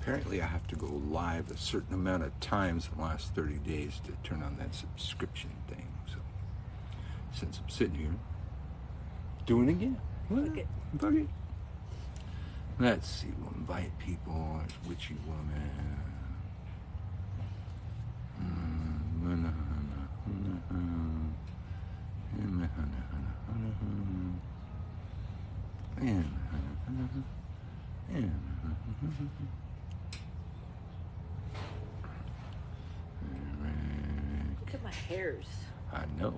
Apparently I have to go live a certain amount of times in the last 30 days to turn on that subscription thing. So since I'm sitting here doing it again. Fuck it. Let's see, we'll invite people. There's Witchy Woman. Look at my hairs. I know.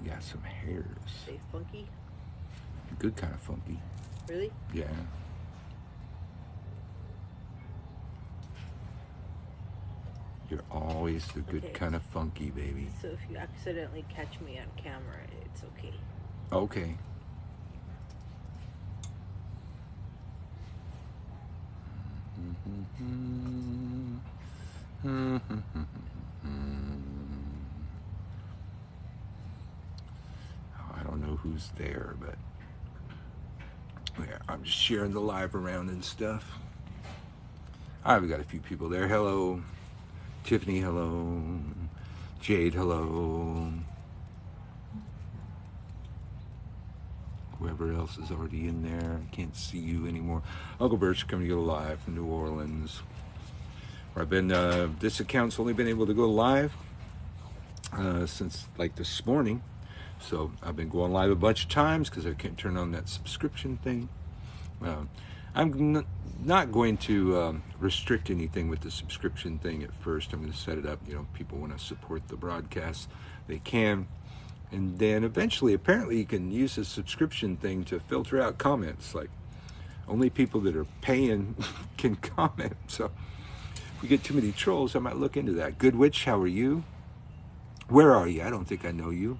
You got some hairs. They funky? Good kind of funky. Really? Yeah. You're always the good kind of funky, baby. So if you accidentally catch me on camera, it's okay. Okay. I don't know who's there, but yeah, I'm just sharing the live around and stuff. All right, we got a few people there. Hello. Tiffany, hello. Jade, hello. Whoever else is already in there. I can't see you anymore. Uncle Birch coming to you live from New Orleans. Where I've been, this account's only been able to go live since like this morning. So I've been going live a bunch of times because I can't turn on that subscription thing. I'm not going to restrict anything with the subscription thing at first. I'm going to set it up. You know, people want to support the broadcast, they can. And then eventually, apparently, you can use the subscription thing to filter out comments. Like, only people that are paying can comment. So if we get too many trolls, I might look into that. Good Witch, how are you? Where are you? I don't think I know you.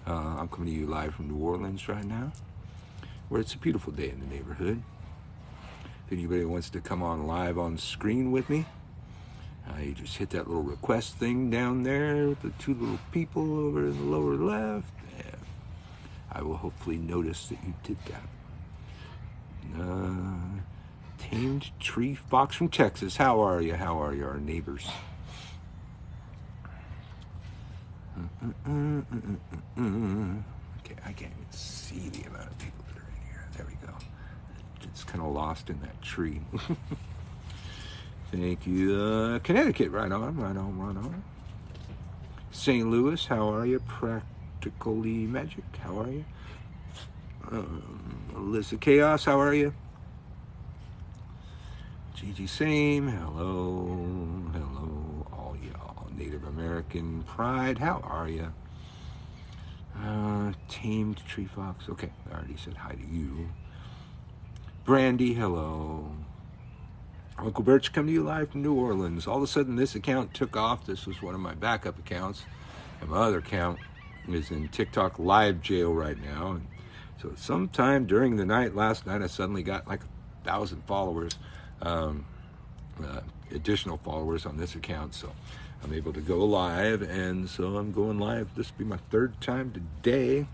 I'm coming to you live from New Orleans right now, where it's a beautiful day in the neighborhood. If anybody wants to come on live on screen with me, you just hit that little request thing down there with the two little people over in the lower left. Yeah. I will hopefully notice that you did that. Tamed Tree Fox from Texas. How are you? How are you, our neighbors? Okay, I can't even see the amount of people that are in here. There we go. It's kind of lost in that tree. Thank you. Connecticut, right on, right on, right on. St. Louis, how are you? Practically Magic, how are you? Alyssa Chaos, how are you? Gigi Same, hello, hello, all y'all. Native American Pride, how are you? Tamed Tree Fox, okay, I already said hi to you. Brandy, hello. Uncle Birch coming to you live from New Orleans. All of a sudden this account took off. This was one of my backup accounts. And my other account is in TikTok live jail right now. And so sometime during the night, last night, I suddenly got like 1,000 followers, additional followers on this account. So I'm able to go live. And so I'm going live. This will be my third time today.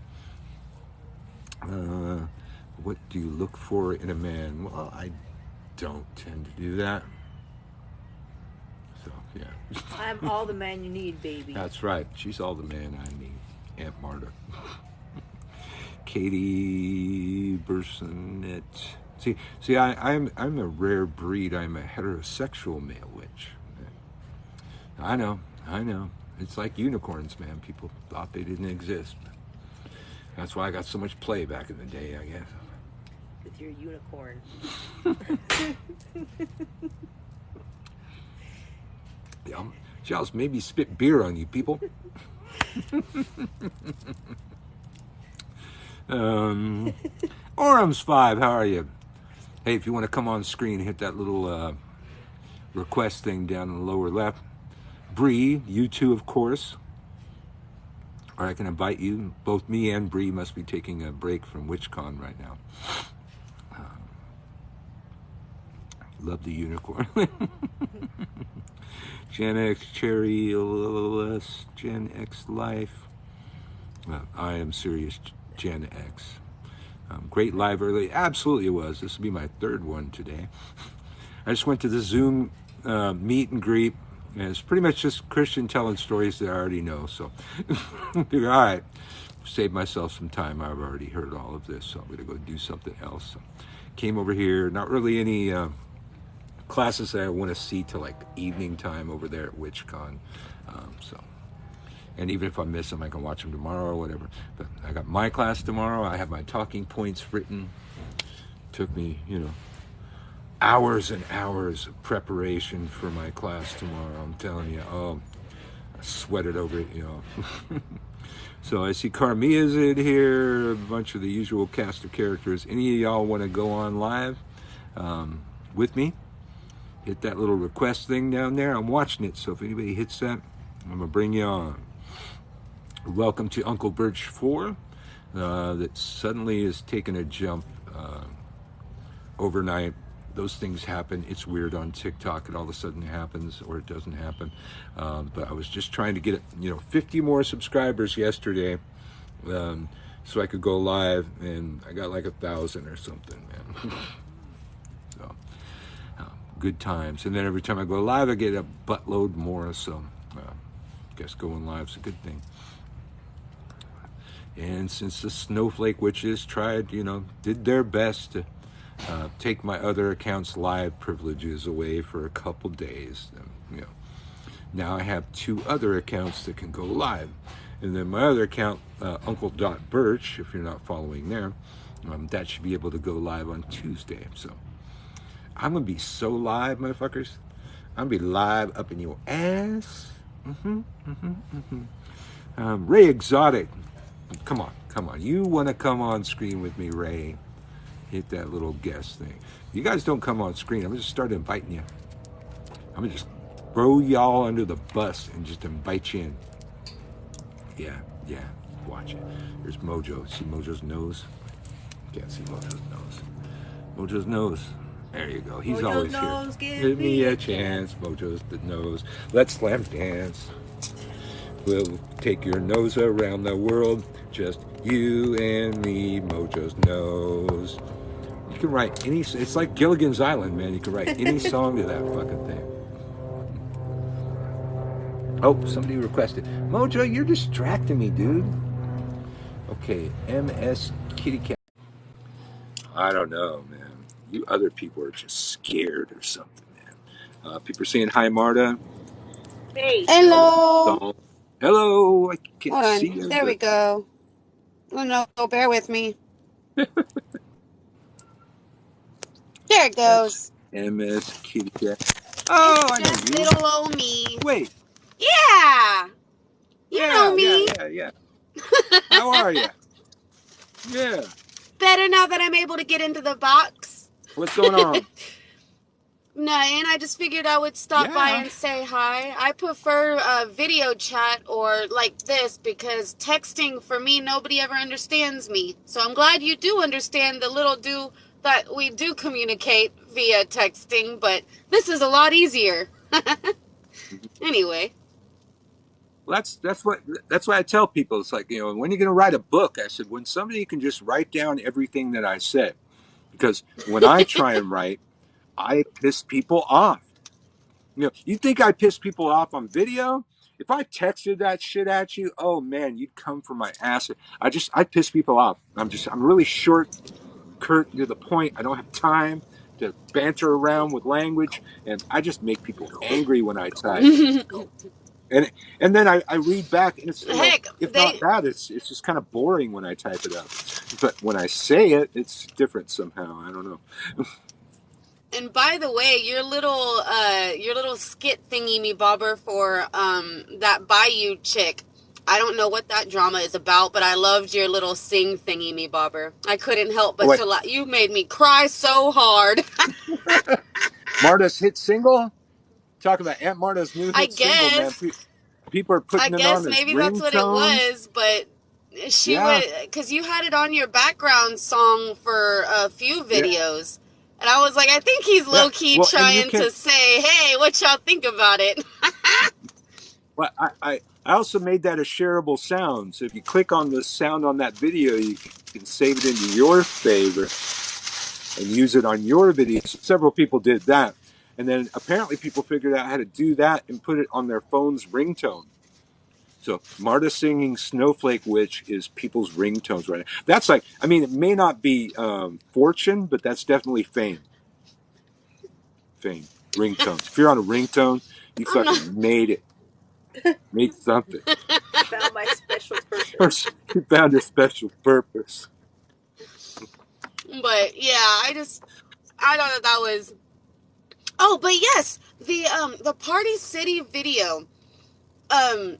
What do you look for in a man? Well, I don't tend to do that. So, yeah. I'm all the man you need, baby. That's right. She's all the man I need. Aunt Marta. Katie Bursonet. See, I'm a rare breed. I'm a heterosexual male witch. I know. It's like unicorns, man. People thought they didn't exist. That's why I got so much play back in the day, I guess. With your unicorn. Charles maybe spit beer on you people. Orams5, how are you? Hey, if you want to come on screen, hit that little request thing down in the lower left. Bree, you too, of course. Or I can invite you. Both me and Bree must be taking a break from WitchCon right now. Love the unicorn. Gen X Cherry LS, Gen X Life. I am serious, Gen X. Great live early. Absolutely it was. This will be my third one today. I just went to the Zoom meet and greet. And it's pretty much just Christian telling stories that I already know. So, all right, save myself some time. I've already heard all of this, so I'm going to go do something else. So, came over here. Not really any classes that I want to see till like evening time over there at WitchCon. So, and even if I miss them, I can watch them tomorrow or whatever. But I got my class tomorrow. I have my talking points written. Took me, hours and hours of preparation for my class tomorrow. I'm telling you, I sweated over it, So I see Carmia's in here, a bunch of the usual cast of characters. Any of y'all want to go on live with me? Hit that little request thing down there. I'm watching it, so if anybody hits that, I'm going to bring you on. Welcome to Uncle Birch 4, that suddenly has taken a jump overnight. Those things happen. It's weird on TikTok. It all of a sudden happens or it doesn't happen. But I was just trying to get 50 more subscribers yesterday, so I could go live, and I got like 1,000 or something, man. So good times. And then every time I go live, I get a buttload more. So I guess going live is a good thing. And since the Snowflake Witches did their best to take my other account's live privileges away for a couple days, now I have 2 other accounts that can go live. And then my other account, Uncle.Birch, if you're not following there, that should be able to go live on Tuesday. So I'm going to be so live, motherfuckers. I'm going to be live up in your ass. Ray Exotic. Come on. You want to come on screen with me, Ray? Hit that little guest thing. You guys don't come on screen, I'm going to just start inviting you. I'm going to just throw y'all under the bus and just invite you in. Yeah, watch it. There's Mojo. See Mojo's nose? Can't see Mojo's nose. Mojo's nose. There you go. He's Mojo's always nose, here. give me a chance. Mojo's the nose. Let's slam dance. We'll take your nose around the world. Just you and me, Mojo's nose. You can write any, it's like Gilligan's Island, man. You can write any song to that fucking thing. Oh, somebody requested. Mojo, you're distracting me, dude. Okay, MS Kitty Cat. I don't know, man. You other people are just scared or something, man. People are saying hi, Marta. Hey. Hello. Hello. I can't Hold see on. you. There we go. Oh no, bear with me. There it goes. MS Kitty Cat. Oh, It's I know just you. little old me. Wait. Yeah. You know me. Yeah. How are you? Yeah. Better now that I'm able to get into the box. What's going on? Nothing. I just figured I would stop by and say hi. I prefer video chat or like this because texting, for me, nobody ever understands me. So I'm glad you do understand the little that we do communicate via texting, but this is a lot easier. Anyway. Well, that's what I tell people. It's like, when are you going to write a book? I said, when somebody can just write down everything that I said, because when I try and write, I piss people off. You think I piss people off on video? If I texted that shit at you, oh man, you'd come for my ass. I piss people off. I'm really short, curt, to the point. I don't have time to banter around with language, and I just make people angry when I type. And then I read back, and it's not bad. It's just kind of boring when I type it up. But when I say it, it's different somehow. I don't know. And by the way, your little skit thingy me bobber for that Bayou chick. I don't know what that drama is about, but I loved your little sing thingy me bobber. I couldn't help but to laugh. You made me cry so hard. Marta's hit single? Talk about Aunt Marta's new hit single, man. People are putting it on as ringtones. Maybe that's what it was, but she would, because you had it on your background song for a few videos. And I was like, I think he's low-key trying to say, hey, what y'all think about it? Well, I also made that a shareable sound. So if you click on the sound on that video, you can save it into your favorite and use it on your videos. Several people did that. And then apparently people figured out how to do that and put it on their phone's ringtone. So Marta singing Snowflake Witch is people's ringtones right now. That's like, I mean, it may not be fortune, but that's definitely fame. Fame. Ringtones. If you're on a ringtone, you I'm not. fucking made it. Made something. Found my special purpose. You found your special purpose. But yeah, I thought that was. Oh, but yes, the Party City video, that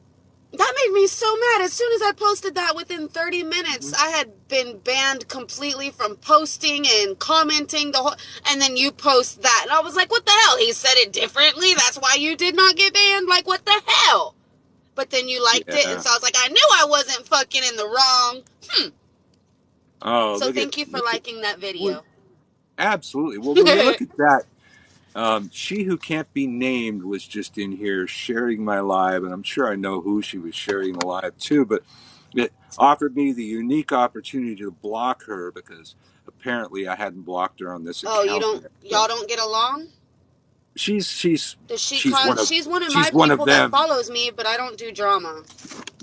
made me so mad. As soon as I posted that, within 30 minutes, I had been banned completely from posting and commenting and then you post that. And I was like, what the hell? He said it differently. That's why you did not get banned. Like, what the hell? But then you liked it. And so I was like, I knew I wasn't fucking in the wrong. Oh, so thank you for liking that video. Well, absolutely. Well, when you look at that, she who can't be named was just in here sharing my live, and I'm sure I know who she was sharing the live to, but it offered me the unique opportunity to block her because apparently I hadn't blocked her on this account. Oh, y'all don't get along? She's one of my people that follows me, but I don't do drama.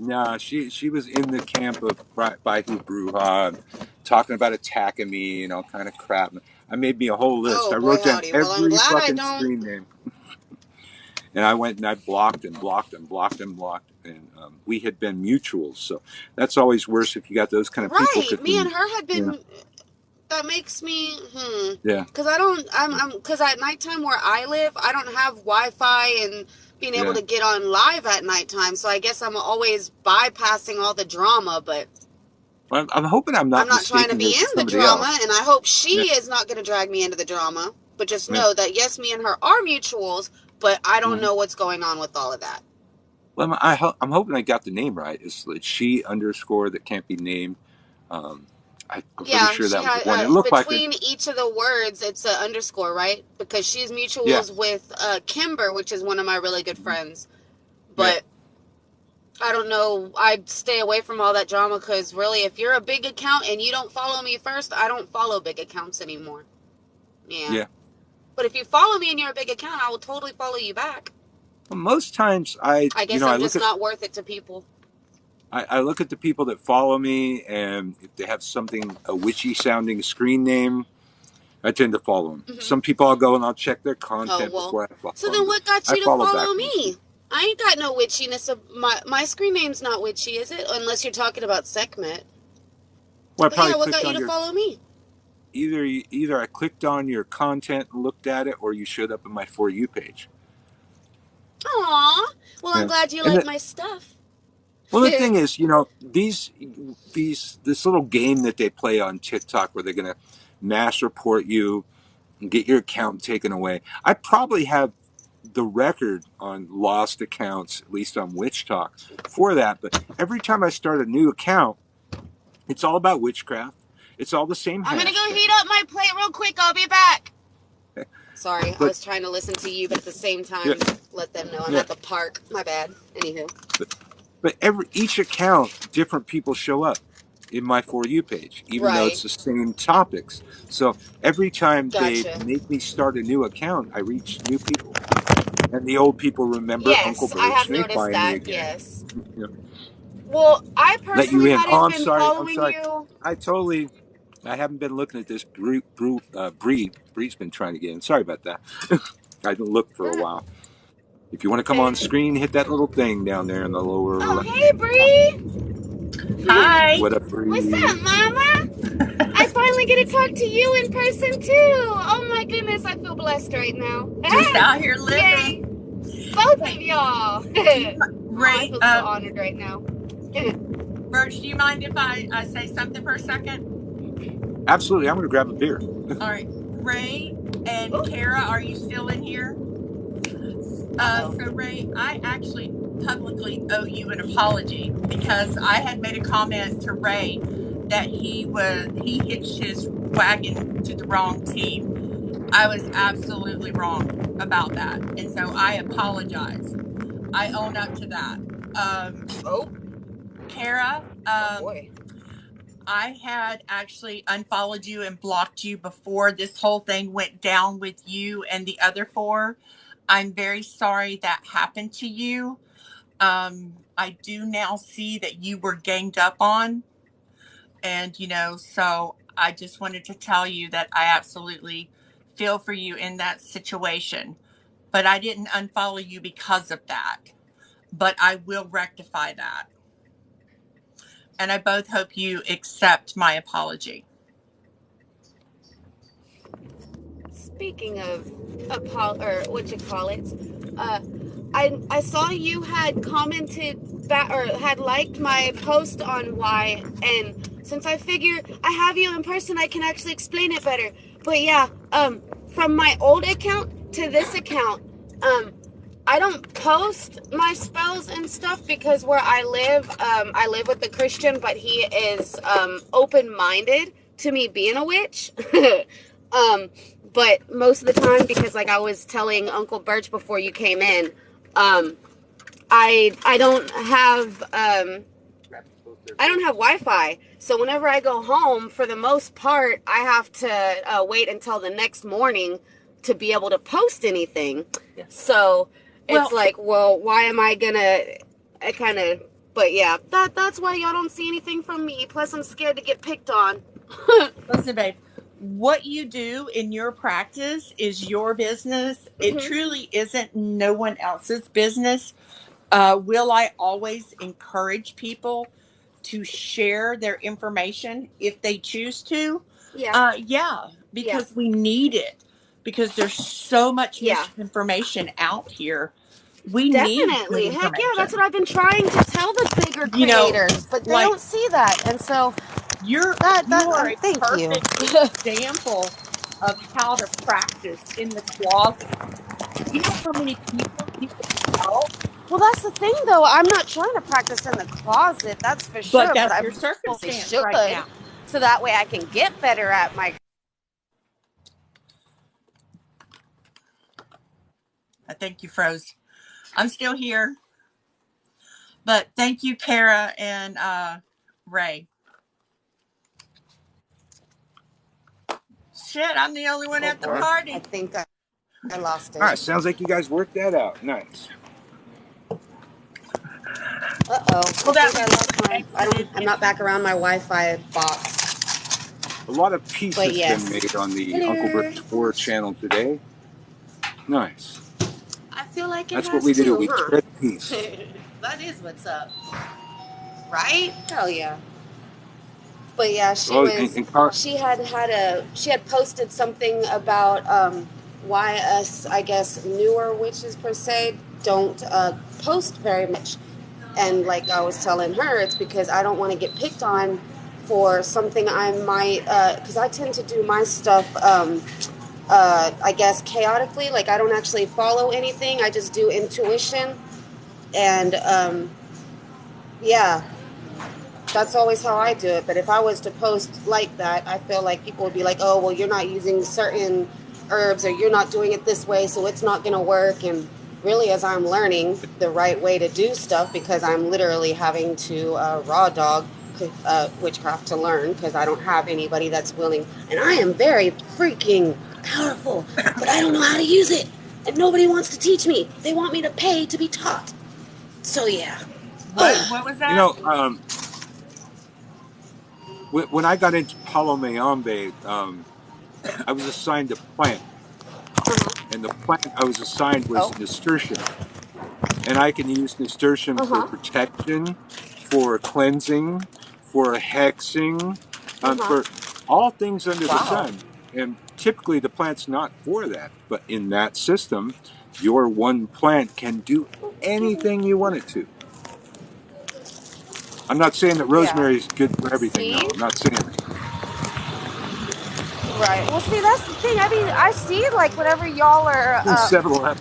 Nah, she was in the camp of Baihu Bruja, talking about attacking me and all kind of crap. I made me a whole list. I wrote down every fucking screen name. And I went and I blocked and we had been mutuals. So that's always worse if you got those kind of people. Right, me and her had been... That makes me, Yeah. Because because at nighttime where I live, I don't have Wi-Fi and being able to get on live at nighttime. So I guess I'm always bypassing all the drama, but... I'm hoping I'm not trying to be in the drama, and I hope she is not going to drag me into the drama. But just know that, yes, me and her are mutuals, but I don't know what's going on with all of that. Well, I'm hoping I got the name right. It's she _ that can't be named. I'm pretty sure that was one. It looked between each of the words, it's an underscore, right? Because she's mutuals with Kimber, which is one of my really good friends. But I don't know. I'd stay away from all that drama because really, if you're a big account and you don't follow me first, I don't follow big accounts anymore. Yeah. But if you follow me and you're a big account, I will totally follow you back. Well, most times I guess I'm just not worth it to people. I look at the people that follow me, and if they have a witchy sounding screen name, I tend to follow them. Mm-hmm. Some people I'll go and I'll check their content before I follow them. So then what got you to follow me? I ain't got no witchiness. My screen name's not witchy, is it? Unless you're talking about Sekhmet. Well, what got you to follow me? Either I clicked on your content and looked at it, or you showed up in my For You page. Aw. Well, I'm glad you like my stuff. Well, the thing is, this little game that they play on TikTok where they're going to mass report you and get your account taken away. I probably have the record on lost accounts, at least on Witch Talk, for that. But every time I start a new account, it's all about witchcraft. It's all the same. I'm going to go heat up my plate real quick. I'll be back. Sorry, I was trying to listen to you, but at the same time, let them know I'm at the park. My bad. Anywho. But each account, different people show up in my For You page, even though it's the same topics. So every time they make me start a new account, I reach new people. And the old people remember Uncle Birch. I have noticed that, yes. Well, I personally hadn't been following you. I haven't been looking at this. Bree's been trying to get in. Sorry about that. I didn't look for a while. If you want to come on screen, hit that little thing down there in the lower left. Hey, Bree. Hi. What up, Bree? What's up, Mama? I finally get to talk to you in person, too. Oh, my goodness. I feel blessed right now. Just out here living. Yay. Both of y'all. I feel so honored right now. Birch, do you mind if I say something for a second? Absolutely. I'm going to grab a beer. All right. Ray and Kara, are you still in here? So, Ray, I actually publicly owe you an apology because I had made a comment to Ray that he hitched his wagon to the wrong team. I was absolutely wrong about that. And so I apologize. I own up to that. Kara, I had actually unfollowed you and blocked you before this whole thing went down with you and the other four. I'm very sorry that happened to you. I do now see that you were ganged up on. And, so I just wanted to tell you that I absolutely feel for you in that situation. But I didn't unfollow you because of that. But I will rectify that. And I both hope you accept my apology. Speaking of I saw you had commented back or had liked my post on why, and since I figure I have you in person, I can actually explain it better. But yeah, from my old account to this account, I don't post my spells and stuff because where I live with a Christian, but he is open-minded to me being a witch. But most of the time, because like I was telling Uncle Birch before you came in, I don't have Wi-Fi. So whenever I go home, for the most part, I have to wait until the next morning to be able to post anything. Yeah. So it's like, well, why am I gonna? But yeah, that's why y'all don't see anything from me. Plus, I'm scared to get picked on. Listen, babe. What you do in your practice is your business. It truly isn't no one else's business. Will I always encourage people to share their information if they choose to? Yeah. Because we need it. Because there's so much misinformation out here. We Definitely. need Heck yeah, that's what I've been trying to tell the bigger creators, but they don't see that. And so you are a perfect example of how to practice in the closet. You know how many people you can help? Well, that's the thing, though. I'm not trying to practice in the closet, that's for sure. But that's your circumstance right now. So that way I can get better at my... I think you froze. I'm still here. But thank you, Kara and Ray. Shit, I'm the only one at the party. I think I lost it. All right, sounds like you guys worked that out. Nice. Uh-oh. Well, I'm not back around my Wi-Fi box. A lot of peace has been made on the Uncle Birch 4 channel today. Nice. I feel like that's what we do. We spread peace. That is what's up. Right? Hell yeah. But yeah, she had posted something about why us, I guess, newer witches per se don't post very much. And like I was telling her, it's because I don't want to get picked on for something I might, because I tend to do my stuff, I guess, chaotically. Like I don't actually follow anything. I just do intuition. And yeah, that's always how I do it. But if I was to post like that, I feel like people would be like, oh, well, you're not using certain herbs or you're not doing it this way, so it's not going to work. And really, as I'm learning the right way to do stuff, because I'm literally having to raw dog witchcraft to learn, because I don't have anybody that's willing. And I am very freaking powerful, but I don't know how to use it. And nobody wants to teach me. They want me to pay to be taught. So, yeah. What was that? When I got into Palo Mayombe, I was assigned a plant. And the plant I was assigned was nasturtium. And I can use nasturtium for protection, for cleansing, for hexing, for all things under the sun. And typically the plant's not for that. But in that system, your one plant can do anything you want it to. I'm not saying that rosemary is good for everything. No, I'm not saying that. Right. Well, see, that's the thing. I mean, I see, like, whatever y'all are,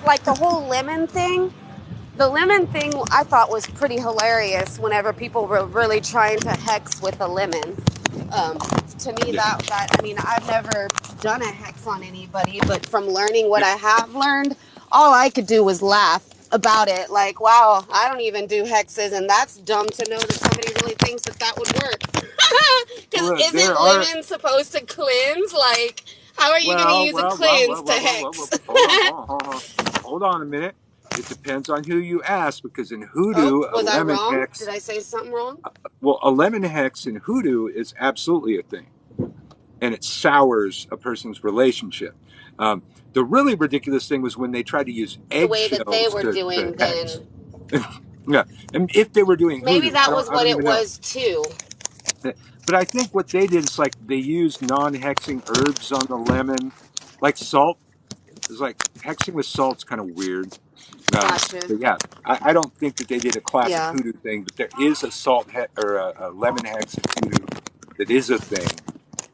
like, the whole lemon thing. The lemon thing I thought was pretty hilarious whenever people were really trying to hex with a lemon. To me, that I mean, I've never done a hex on anybody, but from learning what I have learned, all I could do was laugh about it. Like, wow, I don't even do hexes, and that's dumb to know that somebody really thinks that would work. Because look, there isn't are. lemon supposed to cleanse? Like, how are you going to use a cleanse to hex? Hold on a minute. It depends on who you ask, because in Oh, hoodoo, a was I lemon wrong? hex. Did I say something wrong? Well, a lemon hex in hoodoo is absolutely a thing, and it sours a person's relationship. The really ridiculous thing was when they tried to use The way that they eggshells were to doing hex. then. Yeah, and if they were doing Maybe hoodoo, I that don't, was I what don't it even know. was too. But I think what they did is like they used non-hexing herbs on the lemon, like salt. It's like hexing with salt's kind of weird. Gotcha. But yeah, I don't think that they did a classic Yeah. hoodoo thing, but there is a or a lemon hex in hoodoo that is a thing.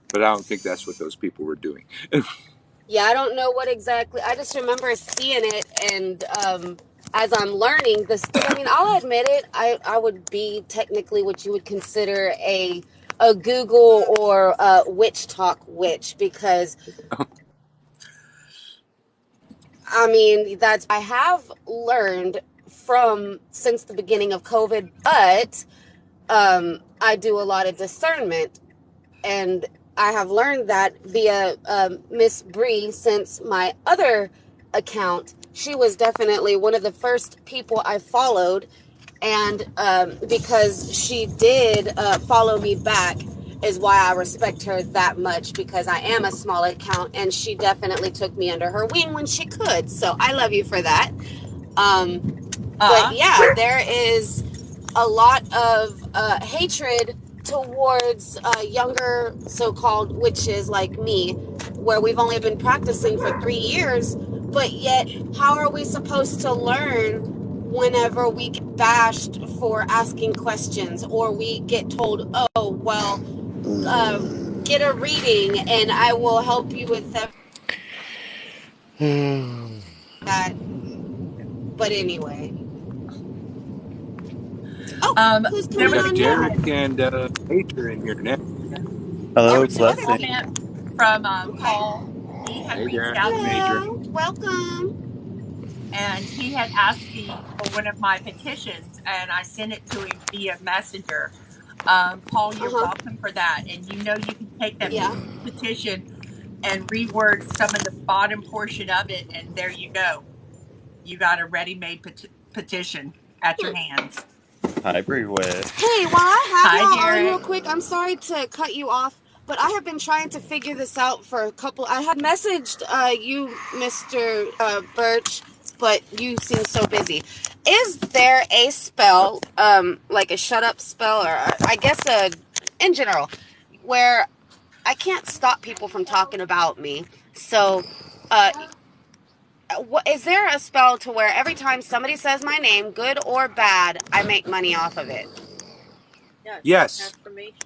But I don't think that's what those people were doing. Yeah, I don't know what exactly. I just remember seeing it, and as I'm learning this, because I mean, I'll admit it, I would be technically what you would consider a Google or witch talk witch, because I mean that's I have learned from since the beginning of COVID, but I do a lot of discernment. And I have learned that via Miss Bree, since my other account. She was definitely one of the first people I followed, and because she did follow me back is why I respect her that much, because I am a small account, and she definitely took me under her wing when she could. So I love you for that. But yeah, there is a lot of hatred towards younger so-called witches like me, where we've only been practicing for 3 years, but yet how are we supposed to learn whenever we get bashed for asking questions, or we get told, oh well, get a reading and I will help you with that. But anyway, who's We coming got on now? Derek and Major in here now. There Hello, was a blessing. comment from Paul. He had Hey, reached Derek. out to me, Major. Hello, welcome. and he had asked me for one of my petitions, and I sent it to him via Messenger. Paul, you're welcome for that, and you know you can take that Yeah. petition and reword some of the bottom portion of it, and there you go. You got a ready-made petition at your hands. Hi, Breewood. Hey, while I have Hi, y'all on Derek. real quick, I'm sorry to cut you off, but I have been trying to figure this out for a couple. I had messaged you, Mr. Birch, but you seem so busy. Is there a spell, like a shut up spell, or I guess in general, where I can't stop people from talking about me? So, what, is there a spell to where every time somebody says my name, good or bad, I make money off of it? Yes.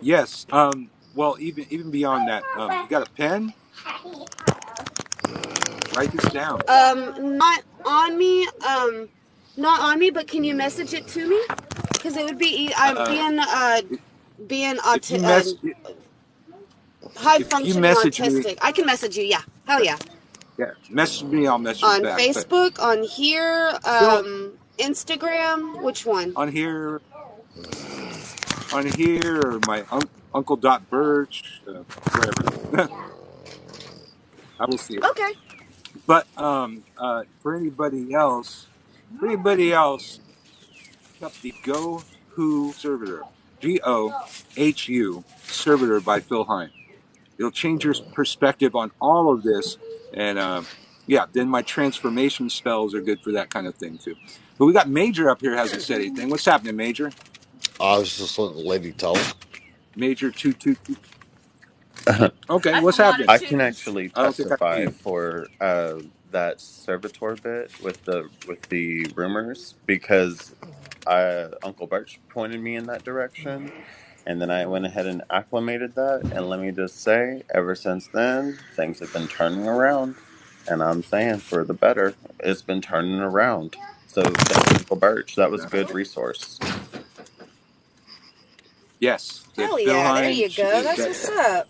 Yes. Well, even beyond that, you got a pen? Write this down. Not on me. Not on me. But can you message it to me? Because it would be. I'm being If you mess, high if you functioning message me, autistic. I can message you. Yeah. Hell yeah. yeah, message me. I'll message On back. But Facebook, on here, still Instagram. Which one? on here, or my Uncle Dot Birch, wherever. I will see it. Okay. But for anybody else, up the Go Who Servitor, GOHU Servitor by Phil Hine. It'll change your perspective on all of this, and yeah, then my transformation spells are good for that kind of thing too. But we got Major up here, hasn't said anything. What's happening, Major? I was just letting the lady talk. Major 222. Okay, That's what's a lot happening? of I twos. can actually I don't think I can testify hear you. for that servitor bit with the rumors, because Uncle Birch pointed me in that direction, and then I went ahead and acclimated that. And let me just say, ever since then, things have been turning around, and I'm saying for the better. It's been turning around. So thank you, Uncle Birch. That was a good resource. Yes, that Hell Phil yeah. There Hine, you go. That's what's up.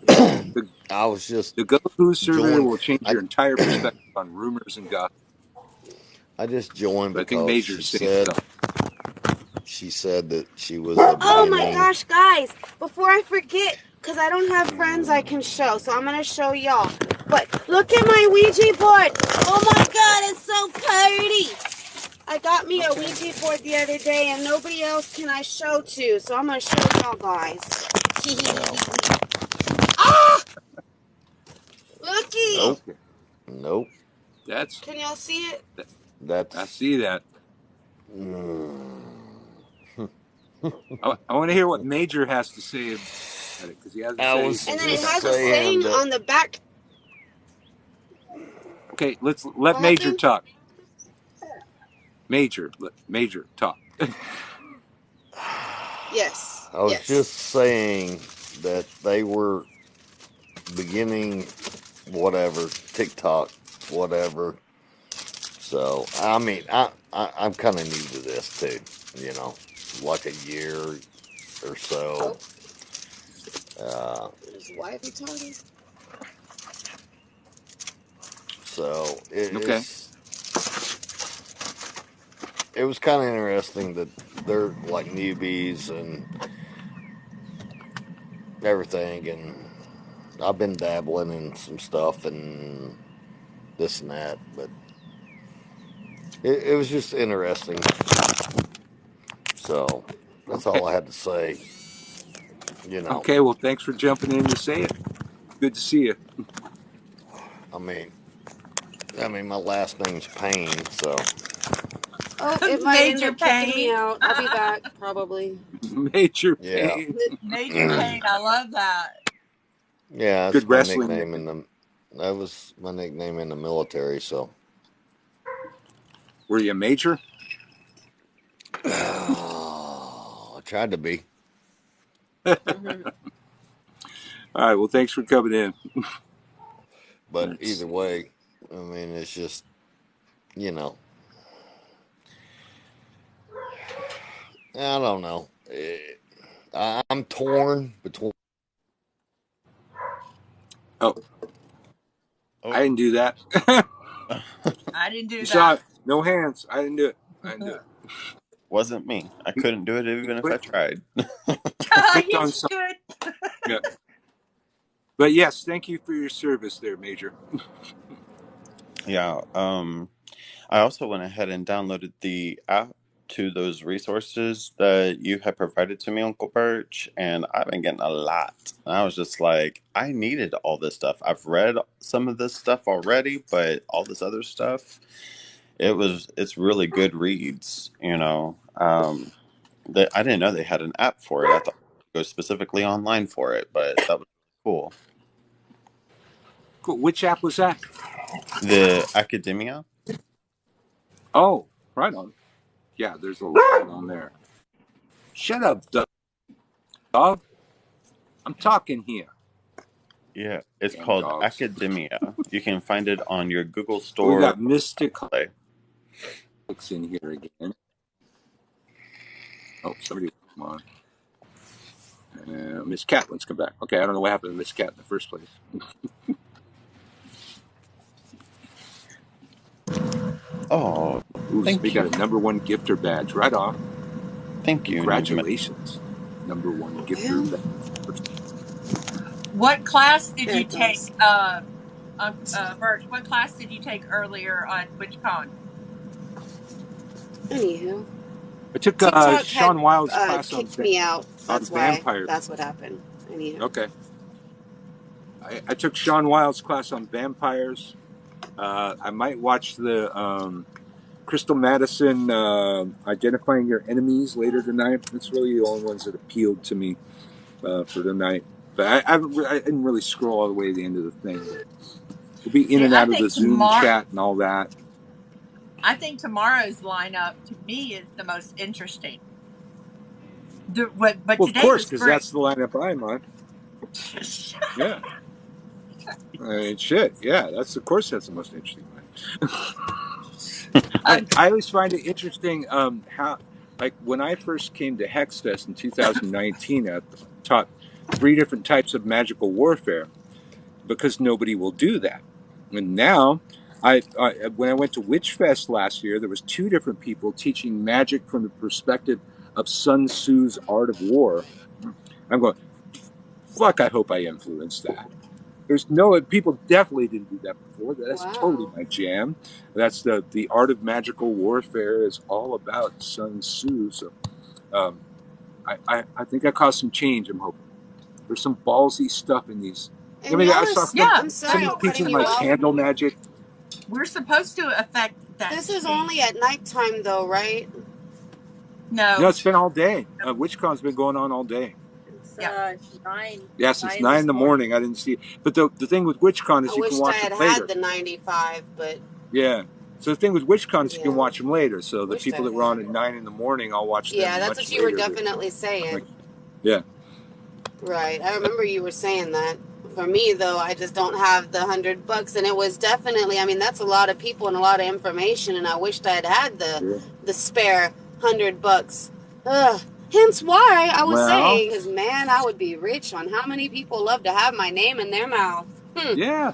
I was just the Go Who Servitor joined. will change your entire perspective on rumors and gossip. I just joined But I think because Major's saying something. she said that she was a Oh my beginning. gosh, guys! Before I forget, because I don't have friends I can show, so I'm going to show y'all. But look at my Ouija board. Oh my God, it's so pretty. I got me a Ouija board the other day, and nobody else can I show to, so I'm going to show y'all guys. Ah! Looky. Nope. Okay. Nope. That's. Can y'all see it? That's. I see that. I I want to hear what Major has to say about it because he hasn't said was anything. And then it just has a saying saying on the back. Okay, let What Major happened? talk. Major, let Major talk. Yes. I was Yes. just saying that they were beginning whatever, TikTok, whatever. So, I mean, I'm kind of new to this too, you know, like a year or so. Is wife retarded? So, Okay. it was kind of interesting that they're like newbies and everything, and I've been dabbling in some stuff and this and that, but it was just interesting. So that's all I had to say. You know, Okay, well, thanks for jumping in to say it. Good to see you. I mean, my last name's Payne, so Oh, it might end Major up kicking me Payne. out. I'll be back, probably. Major yeah, Pain. Major Payne. I love that. yeah, that's Good my wrestling nickname name. that was my nickname in the military. So, Were you a major? I tried to be, Mhm. All right, well, thanks for coming in. but Let's either see. way, I mean, it's just, you know, I don't know. I'm torn between. Oh, I didn't do that. I didn't do You saw that. it. No hands. I didn't do it. I didn't do it. Wasn't me. I couldn't do it even if I tried. I clicked on You something. should. Yeah. But yes, thank you for your service there, Major. Yeah. I also went ahead and downloaded the app to those resources that you had provided to me, Uncle Birch, and I've been getting a lot. And I was just like, I needed all this stuff. I've read some of this stuff already, but all this other stuff, it's really good reads, you know. I didn't know they had an app for it. I thought it was specifically online for it, but that was cool. Cool. Which app was that? The Academia. Oh, right on. Yeah, there's a lot on there. Shut up, dog. I'm talking here. Yeah, it's Damn called dogs. Academia. You can find it on your Google We Store. got Mystic Play. in here again. Oh, somebody come on. Miss Catlin's come back. Okay, I don't know what happened to Miss Cat in the first place. Oh, Ooh, thank we got you. a #1 gifter badge right off. Thank you, Congratulations, #1 gifter Yeah. badge. What class did There you it take, goes. Birch? What class did you take earlier on WitchCon? Anywho, I took TikTok Sean Wild's had class kicked me out. on That's why. vampires. That's what happened. Anyhow. Okay. I took Sean Wild's class on vampires. I might watch the Crystal Madison Identifying Your Enemies later tonight. That's really the only ones that appealed to me for tonight. But I didn't really scroll all the way to the end of the thing. We'll be in and out of the Zoom chat and all that. I think tomorrow's lineup, to me, is the most interesting. But well, today of course, was because great. that's the lineup I'm on. Yeah. Shit. Yeah, that's of course that's the most interesting one. I always find it interesting how, like, when I first came to HexFest in 2019, I taught 3 different types of magical warfare because nobody will do that. And now, when I went to Witchfest last year, there was 2 different people teaching magic from the perspective of Sun Tzu's Art of War. I'm going, fuck, I hope I influenced that. There's no people definitely didn't do that before. That's totally Wow. my jam. That's the art of magical warfare is all about Sun Tzu. So um, I think I caused some change. I'm hoping there's some ballsy stuff in these. I And mean, y'all I are, saw Yeah, I'm that's sorry somebody I'm what we're cutting teaching you like supposed off. to candle do. magic. We're supposed to affect that This is change. only at nighttime though, right? No, No, it's been all day. WitchCon's been going on all day. It's yeah, 9 Yes, it's 9 9 in this the morning. morning. I didn't see it. But the thing with WitchCon I is you can wished I watch it had had later. the 95, but Yeah. So the thing with WitchCon is you yeah, can watch them later. So the wished I people that were on had. at 9 in the morning, I'll watch Yeah, them that's much what you were later. definitely Like, saying. yeah. Right. I remember you were saying that. For me, though, I just don't have the $100, and it was definitely. I mean, that's a lot of people and a lot of information, and I wished I had had Yeah. the spare $100. Ugh. Hence why I was Well, saying, because man, I would be rich on how many people love to have my name in their mouth. yeah.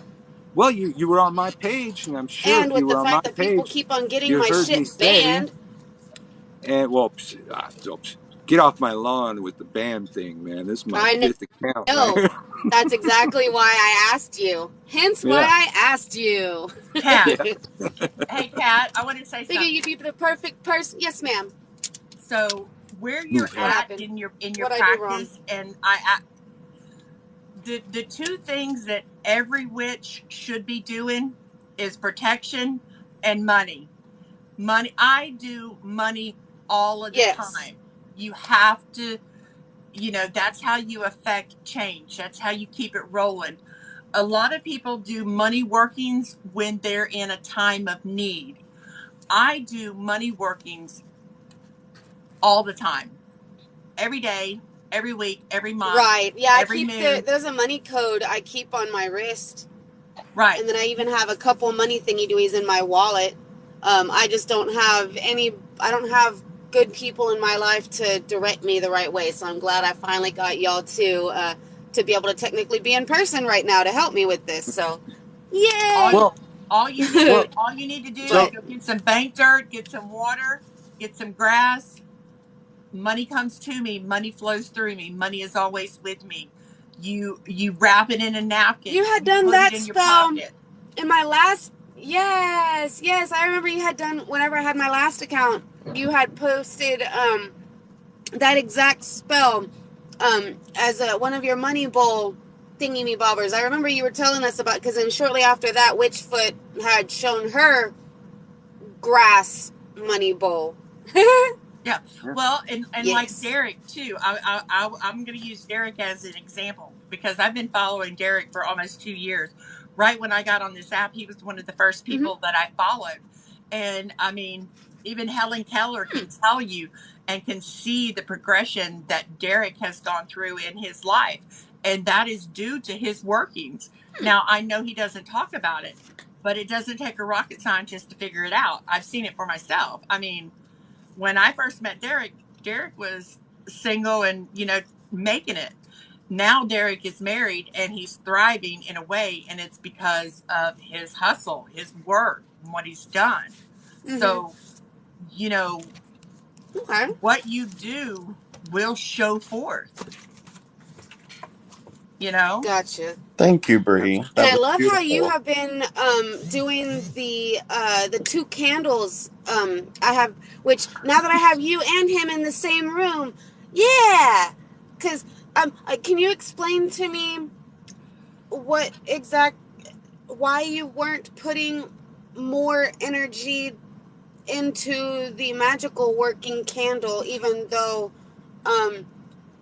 Well, you were on my page, and I'm sure And if you with the were on my fact that people page, keep on getting you my heard me shit say, banned. and well, get off my lawn with the BAM thing, man. This is my I 5th account, know. right? That's exactly why I asked you. Hence why Yeah. I asked you. Kat. Yeah. Hey, Kat, I want to say Figure something. you'd be the perfect person. Yes, ma'am. So where Move you're What that. at happened? in your What I do wrong? practice, and the two things that every witch should be doing is protection and money. Money. I do money all of the Yes. time. You have to, that's how you affect change. That's how you keep it rolling. A lot of people do money workings when they're in a time of need. I do money workings all the time, every day, every week, every month, Right. Yeah, I every keep moon. there's a money code I keep on my wrist. Right. And then I even have a couple money thingy doies in my wallet. I just don't have I don't have good people in my life to direct me the right way. So I'm glad I finally got y'all to be able to technically be in person right now to help me with this. So, yay! Well, All you well, need to do is so But go get some bank dirt, get some water, get some grass. Money comes to me, money flows through me, money is always with me. You wrap it in a napkin, you had you done put it that in your spell pocket. in my last. Yes, I remember you had done whenever I had my last account. You had posted that exact spell as one of your money bowl thingy me bobbers. I remember you were telling us about, because then shortly after that, Witchfoot had shown her grass money bowl. Yeah. Well, and like Yes. Derek too. I'm going to use Derek as an example because I've been following Derek for almost 2 years. Right when I got on this app, he was one of the first people that I followed. And I mean, even Helen Keller can tell you and can see the progression that Derek has gone through in his life. And that is due to his workings. Now, I know he doesn't talk about it, but it doesn't take a rocket scientist to figure it out. I've seen it for myself. I mean, when I first met Derek, Derek was single and, making it. Now Derek is married and he's thriving in a way, and it's because of his hustle, his work, and what he's done. So, Okay. what you do will show forth, Gotcha. Thank you, Bree. And That I was love how you beautiful. have been doing the two candles. I have, which now that I have you and him in the same room, yeah. Because can you explain to me why you weren't putting more energy into the magical working candle, even though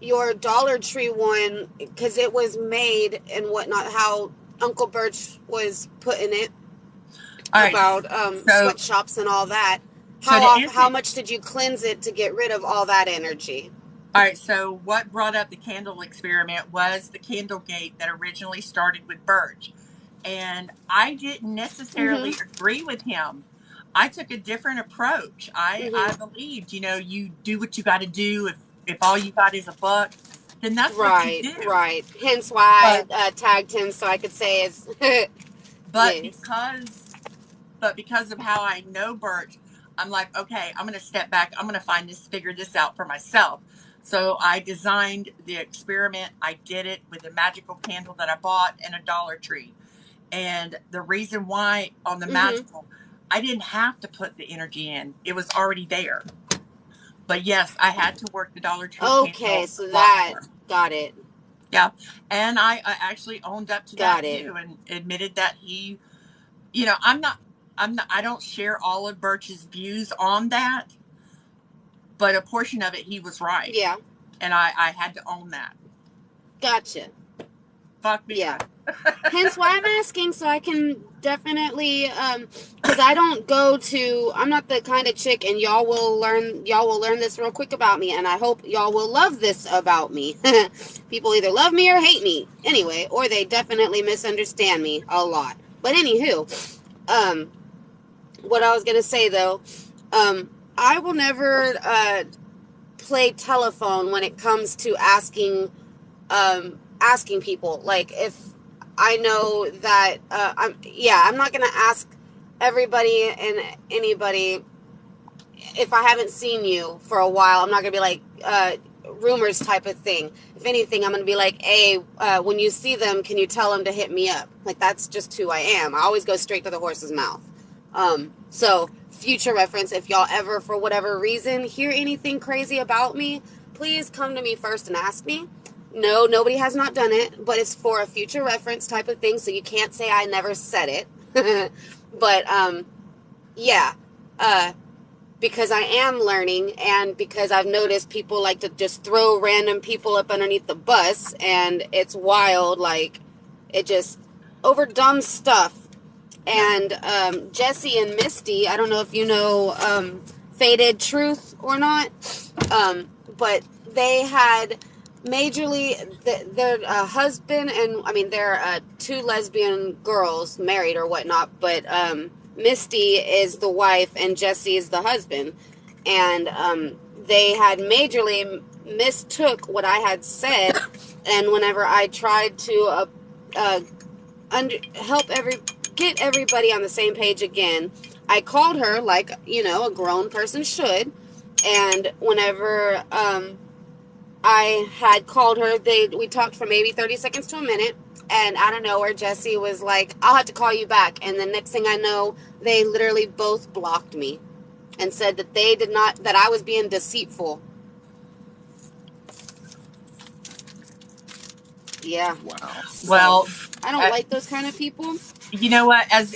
your Dollar Tree one, because it was made and whatnot, how Uncle Birch was putting it all right. about So, sweatshops and all that. so to answer, How much did you cleanse it to get rid of all that energy? all right. So what brought up the candle experiment was the Candlegate that originally started with Birch. And I didn't necessarily agree with him. I took a different approach. I believed, you do what you got to do. If all you got is a buck, then that's what you do. Right. Hence why But I tagged him so I could say it's but yes. because of how I know Birch, I'm like, okay, I'm going to step back. I'm going to figure this out for myself. So I designed the experiment. I did it with a magical candle that I bought in a Dollar Tree. And the reason why on the magical, I didn't have to put the energy in. It was already there. But yes, I had to work the Dollar Tree Okay, candle so a lot that more. got it. Yeah. And I actually owned up to Got that it. too and admitted that he, I don't share all of Birch's views on that, but a portion of it he was right. Yeah. And I had to own that. Gotcha. Fuck me. Yeah. Hence why I'm asking, so I can definitely, because I don't go to, I'm not the kind of chick, and y'all will learn this real quick about me, and I hope y'all will love this about me. People either love me or hate me, anyway, or they definitely misunderstand me a lot. But anywho, what I was gonna say though, I will never play telephone when it comes to asking people. Like, if I know that I'm not gonna ask everybody and anybody if I haven't seen you for a while. I'm not gonna be like rumors type of thing. If anything, I'm gonna be like, hey, when you see them, can you tell them to hit me up? Like, that's just who I am. I always go straight to the horse's mouth. So future reference, if y'all ever for whatever reason hear anything crazy about me, please come to me first and ask me. No, nobody has not done it, but it's for a future reference type of thing, so you can't say I never said it. But, yeah, because I am learning, and because I've noticed people like to just throw random people up underneath the bus, and it's wild, like, it just, over dumb stuff. And Jesse and Misty, I don't know if you know Faded Truth or not, but they had majorly their husband, and I mean they're two lesbian girls married or whatnot, but Misty is the wife and Jesse is the husband, and they had majorly mistook what I had said, and whenever I tried to get everybody on the same page again, I called her like, a grown person should, and whenever I had called her, we talked for maybe 30 seconds to a minute, and out of nowhere, Jesse was like, I'll have to call you back, and the next thing I know, they literally both blocked me and said that that I was being deceitful. Yeah. Wow. Well, I don't like those kind of people. You know what? As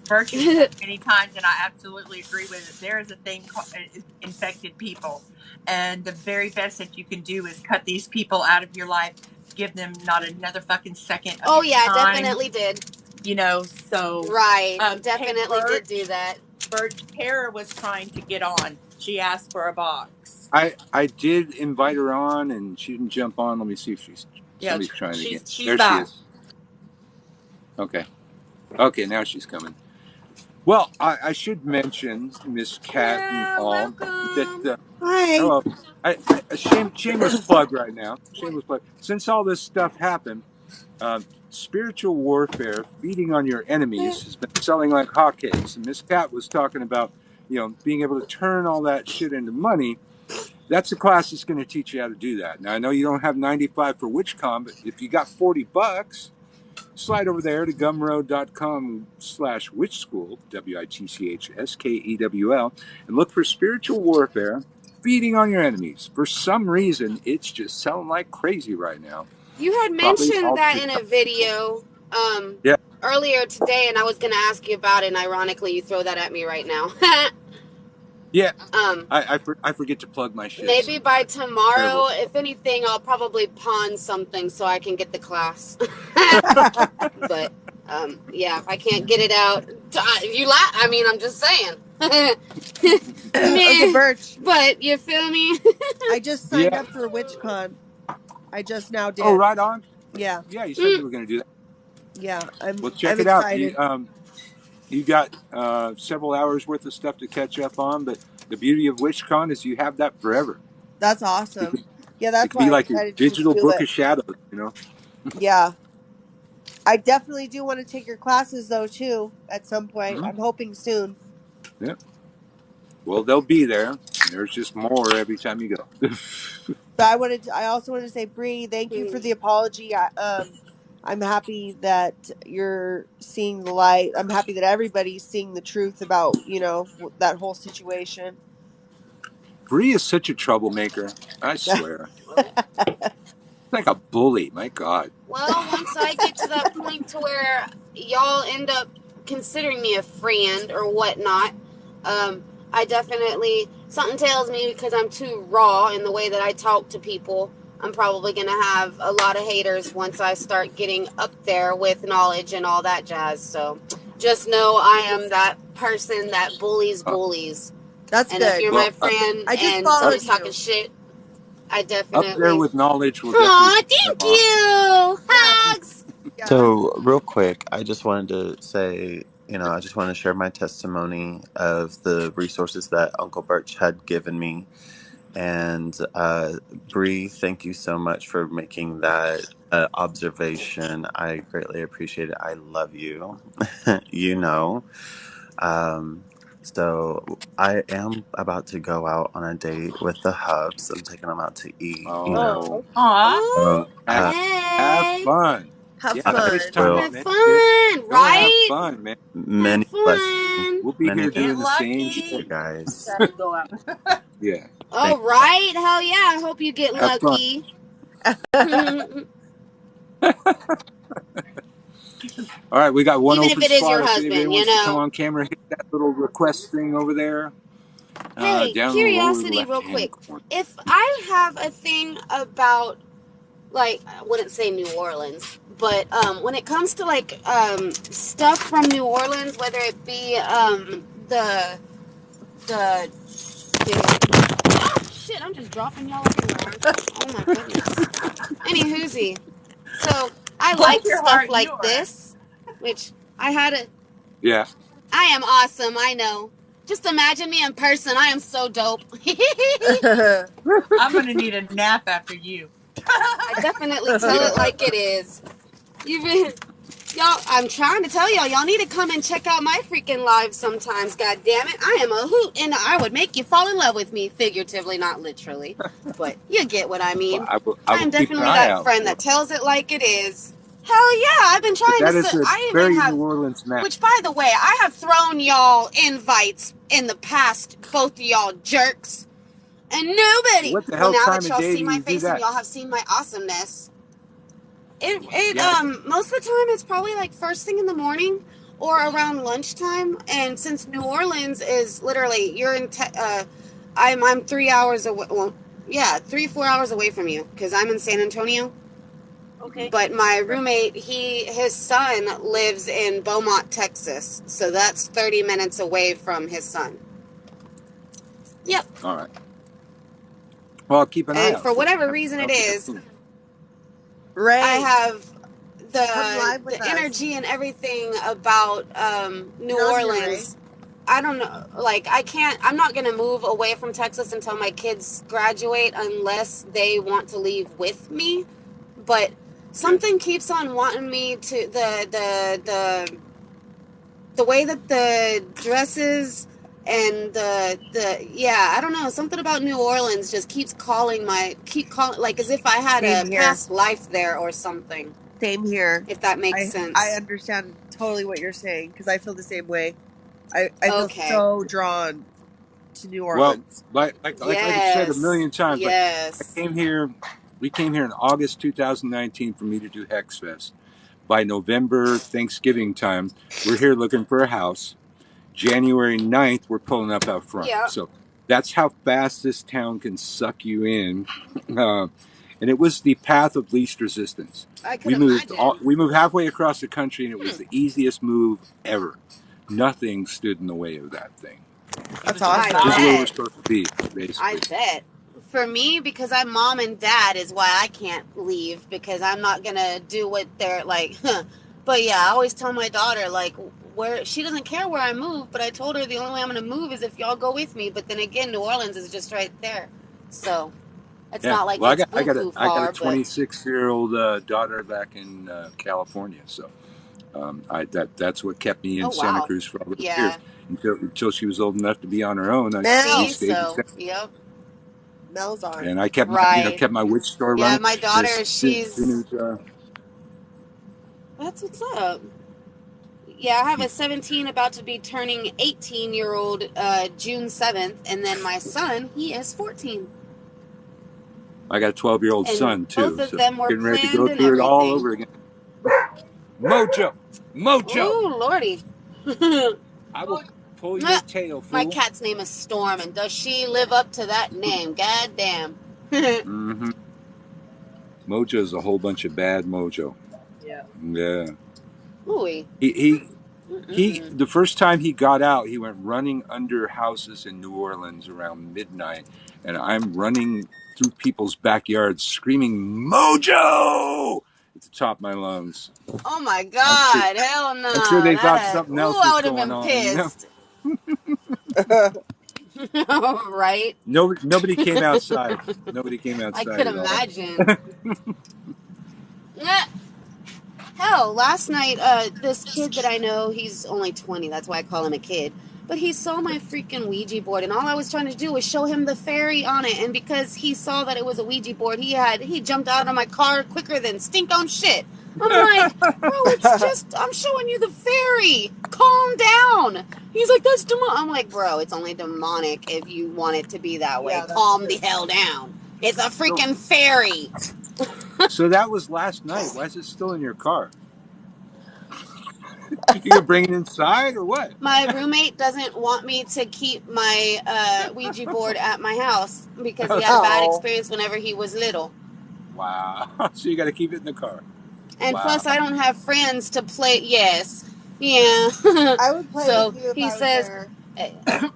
Birch has said many times, and I absolutely agree with it, there is a thing called infected people. And the very best that you can do is cut these people out of your life. Give them not another fucking second of your time. Definitely did. So... Right. Definitely did do that. Kara was trying to get on. She asked for a box. I did invite her on, and she didn't jump on. Let me see if somebody's trying to get. She's there back. She is. Okay, now she's coming. Well, I should mention, Miss Cat and all, that Hi. hello. A shameless plug right now. Shameless plug. Since all this stuff happened, spiritual warfare, feeding on your enemies, has been selling like hotcakes. And Miss Cat was talking about, being able to turn all that shit into money. That's a class that's going to teach you how to do that. Now, I know you don't have 95 for WitchCon, but if you got $40, slide over there to gumroad.com/witchschool, WITCHSKEWL, and look for spiritual warfare, feeding on your enemies. For some reason, it's just selling like crazy right now. You had mentioned that in a video earlier today, and I was going to ask you about it, and ironically, you throw that at me right now. Yeah. I forget to plug my shit. Maybe by tomorrow, if anything, I'll probably pawn something so I can get the class. But, yeah, if I can't get it out, I'm just saying. Okay, Birch. But, you feel me? I just signed up for WitchCon. I just now did. Oh, right on. Yeah. Yeah, you said you were going to do that. Yeah, Well, check I'm it excited. out. You got several hours worth of stuff to catch up on, but the beauty of WitchCon is you have that forever. That's awesome. Yeah, that's why be I'm like your excited to digital do book it. of shadows, Yeah. I definitely do want to take your classes though too at some point. I'm hoping soon. Yeah. Well, they'll be there. There's just more every time you go. But I also wanted to say, Bree, thank you for the apology. I'm happy that you're seeing the light. I'm happy that everybody's seeing the truth about, that whole situation. Bree is such a troublemaker. I swear. Like a bully. My God. Well, once I get to that point to where y'all end up considering me a friend or whatnot, I definitely, something tells me because I'm too raw in the way that I talk to people, I'm probably going to have a lot of haters once I start getting up there with knowledge and all that jazz. So just know I am that person that bullies bullies. That's And good. if you're my friend I just and followed somebody's you. talking shit, I Up there definitely. with knowledge will Aw, definitely. thank you. Hugs. Yeah. So, real quick, I just wanted to say, I just want to share my testimony of the resources that Uncle Birch had given me. And Bree, thank you so much for making that observation. I greatly appreciate it. I love you. you know. So I am about to go out on a date with the Hubs. I'm taking them out to eat. Oh, Aw. Ooh, have, have hey. fun. Have Yeah, fun. FaceTime Will them, Have man. fun, Go have right? fun, man. Have many blessings, fun. We'll be many here many doing Get the same lucky. you shit. guys. Gotta go out. Yeah. All Thank right, hell yeah. I hope you get Have fun. lucky. Even All right, we got one if open it is your spot. If anybody husband, wants to come on camera, hit that little request thing over there, Hey, down in the lower curiosity, real left-hand quick. corner. If I have a thing about, like, I wouldn't say New Orleans, but when it comes to like stuff from New Orleans, whether it be the oh shit, I'm just dropping y'all everywhere. Oh my goodness. Any whoozy. So I Bless like your stuff heart, like you are. this, which I had a. Yeah. I am awesome. I know. Just imagine me in person. I am so dope. I'm gonna need a nap after you. I definitely tell Yeah. it like it is. Even y'all, I'm trying to tell y'all need to come and check out my freaking lives sometimes. God damn it, I am a hoot, and I would make you fall in love with me, figuratively, not literally, but you get what I Well, mean. I I will am keep an definitely eye that out friend for that it. tells it like it is. Hell yeah, I've been But trying to. that is a I even very New have. Orleans map. Which, by the way, I have thrown y'all invites in the past, both of y'all jerks, and nobody. What the Well, hell now time that of y'all day see do my you do face and that? y'all have seen my awesomeness, Yeah. most of the time it's probably like first thing in the morning or around lunchtime. And since New Orleans is literally you're in, I'm 3 hours away. Well, yeah, 3-4 hours away from you because I'm in San Antonio. Okay. But my roommate, his son lives in Beaumont, Texas, so that's 30 minutes away from his son. Yep. All right. Well, I'll keep an eye And out for for whatever it. reason it Okay. is, Ray, I have come live with the us. energy and everything about New Get on here, Orleans. I don't know, like I'm not gonna move away from Texas until my kids graduate unless they want to leave with me. But something keeps on wanting me to the way that the dresses and I don't know, something about New Orleans just keep calling like as if I had Same a here. past life there or something. Same here. If that makes sense. I understand totally what you're saying because I feel the same way. I feel Okay. so drawn to New Well, Orleans. like I've said a million times, Yes. we came here in August 2019 for me to do Hex Fest. By November, Thanksgiving time, we're here looking for a house. January 9th, we're pulling up out front. Yeah. So that's how fast this town can suck you in. And it was the path of least resistance. I could imagine. We moved halfway across the country, and it was the easiest move ever. Nothing stood in the way of that thing. That's I awesome. This is where we're bet. supposed to be, basically. I bet. For me, because I'm mom and dad, is why I can't leave because I'm not gonna do what they're like. But yeah, I always tell my daughter like where she doesn't care where I move, but I told her the only way I'm gonna move is if y'all go with me. But then again, New Orleans is just right there, so it's not like well, it's I got a far. 26-year-old daughter back in California, so that's what kept me in Oh, Santa wow. Cruz for all those Yeah. years until she was old enough to be on her own. Now- We stayed in So Santa- yep. Malzahn. And I kept Right. kept my witch store Yeah, running. my daughter, As she's. soon as, That's what's up. Yeah, I have a 17 about to be turning 18-year-old June 7th, and then my son, he is 14. I got a 12-year-old And son too, both of so them were getting ready to planned go and through it all everything. over again. Mojo. Ooh, lordy. I will pull your tail, My fool. cat's name is Storm, and does she live up to that name? God damn. Mm-hmm. Mojo's a whole bunch of bad mojo. Yeah. Yeah. Ooh. He the first time he got out, he went running under houses in New Orleans around midnight, and I'm running through people's backyards screaming "Mojo" at the top of my lungs. Oh my God! Hell no! I'm sure they thought something else I was would have going been on. pissed. Right? Nobody came outside. Nobody came I outside could at all. imagine. Hell, last night, this kid that I know, he's only 20, that's why I call him a kid, but he saw my freaking Ouija board, and all I was trying to do was show him the fairy on it, and because he saw that it was a Ouija board, he jumped out of my car quicker than stink on shit. I'm like, bro, I'm showing you the fairy. Calm down. He's like, that's demonic. I'm like, bro, it's only demonic if you want it to be that way. Yeah, that's Calm true. the hell down. It's a freaking fairy. So that was last night. Why is it still in your car? You gonna bring it inside or what? My roommate doesn't want me to keep my Ouija board at my house because he had a bad experience whenever he was little. Wow. So you got to keep it in the car. And Wow. plus, I don't have friends to play. Yes. Yeah. I would play So with you if he I was says, there.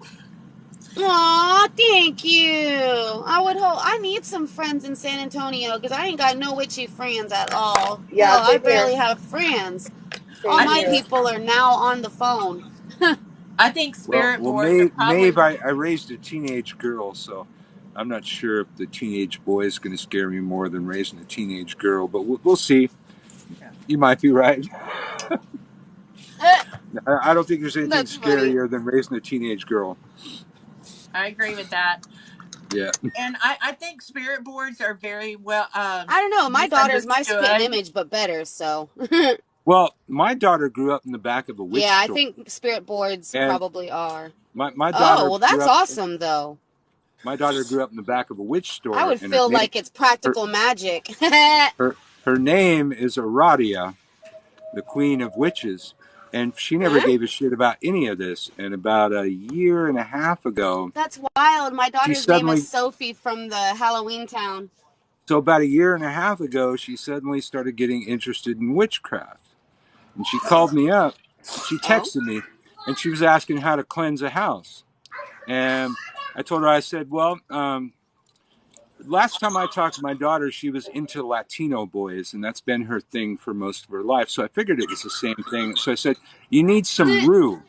aw, thank you. I need some friends in San Antonio because I ain't got no witchy friends at all. Yeah, Hell, I same here. barely have friends. Same All my here. people are now on the phone. I think spirit Well, boards are probably. Maeve, I raised a teenage girl, so I'm not sure if the teenage boy is going to scare me more than raising a teenage girl, but we'll see. You might be right. I don't think there's anything That's funny. scarier than raising a teenage girl. I agree with that. Yeah. And I think spirit boards are very well. I don't know. My daughter's my spit misunderstood. image, but better. So. Well, my daughter grew up in the back of a witch Yeah, I store. think spirit boards And probably are. My daughter. Oh, well, that's awesome, though. My daughter grew up in the back of a witch store. I would and feel like it's practical magic. her name is Aradia, the queen of witches, and she never gave a shit about any of this. And about a year and a half ago, That's wild. My daughter's name is Sophie from the Halloween town. So about a year and a half ago, she suddenly started getting interested in witchcraft. And she called me up, she texted me, and she was asking how to cleanse a house. And I told her, I said, well, last time I talked to my daughter, she was into Latino boys, and that's been her thing for most of her life. So I figured it was the same thing. So I said, you need some rue.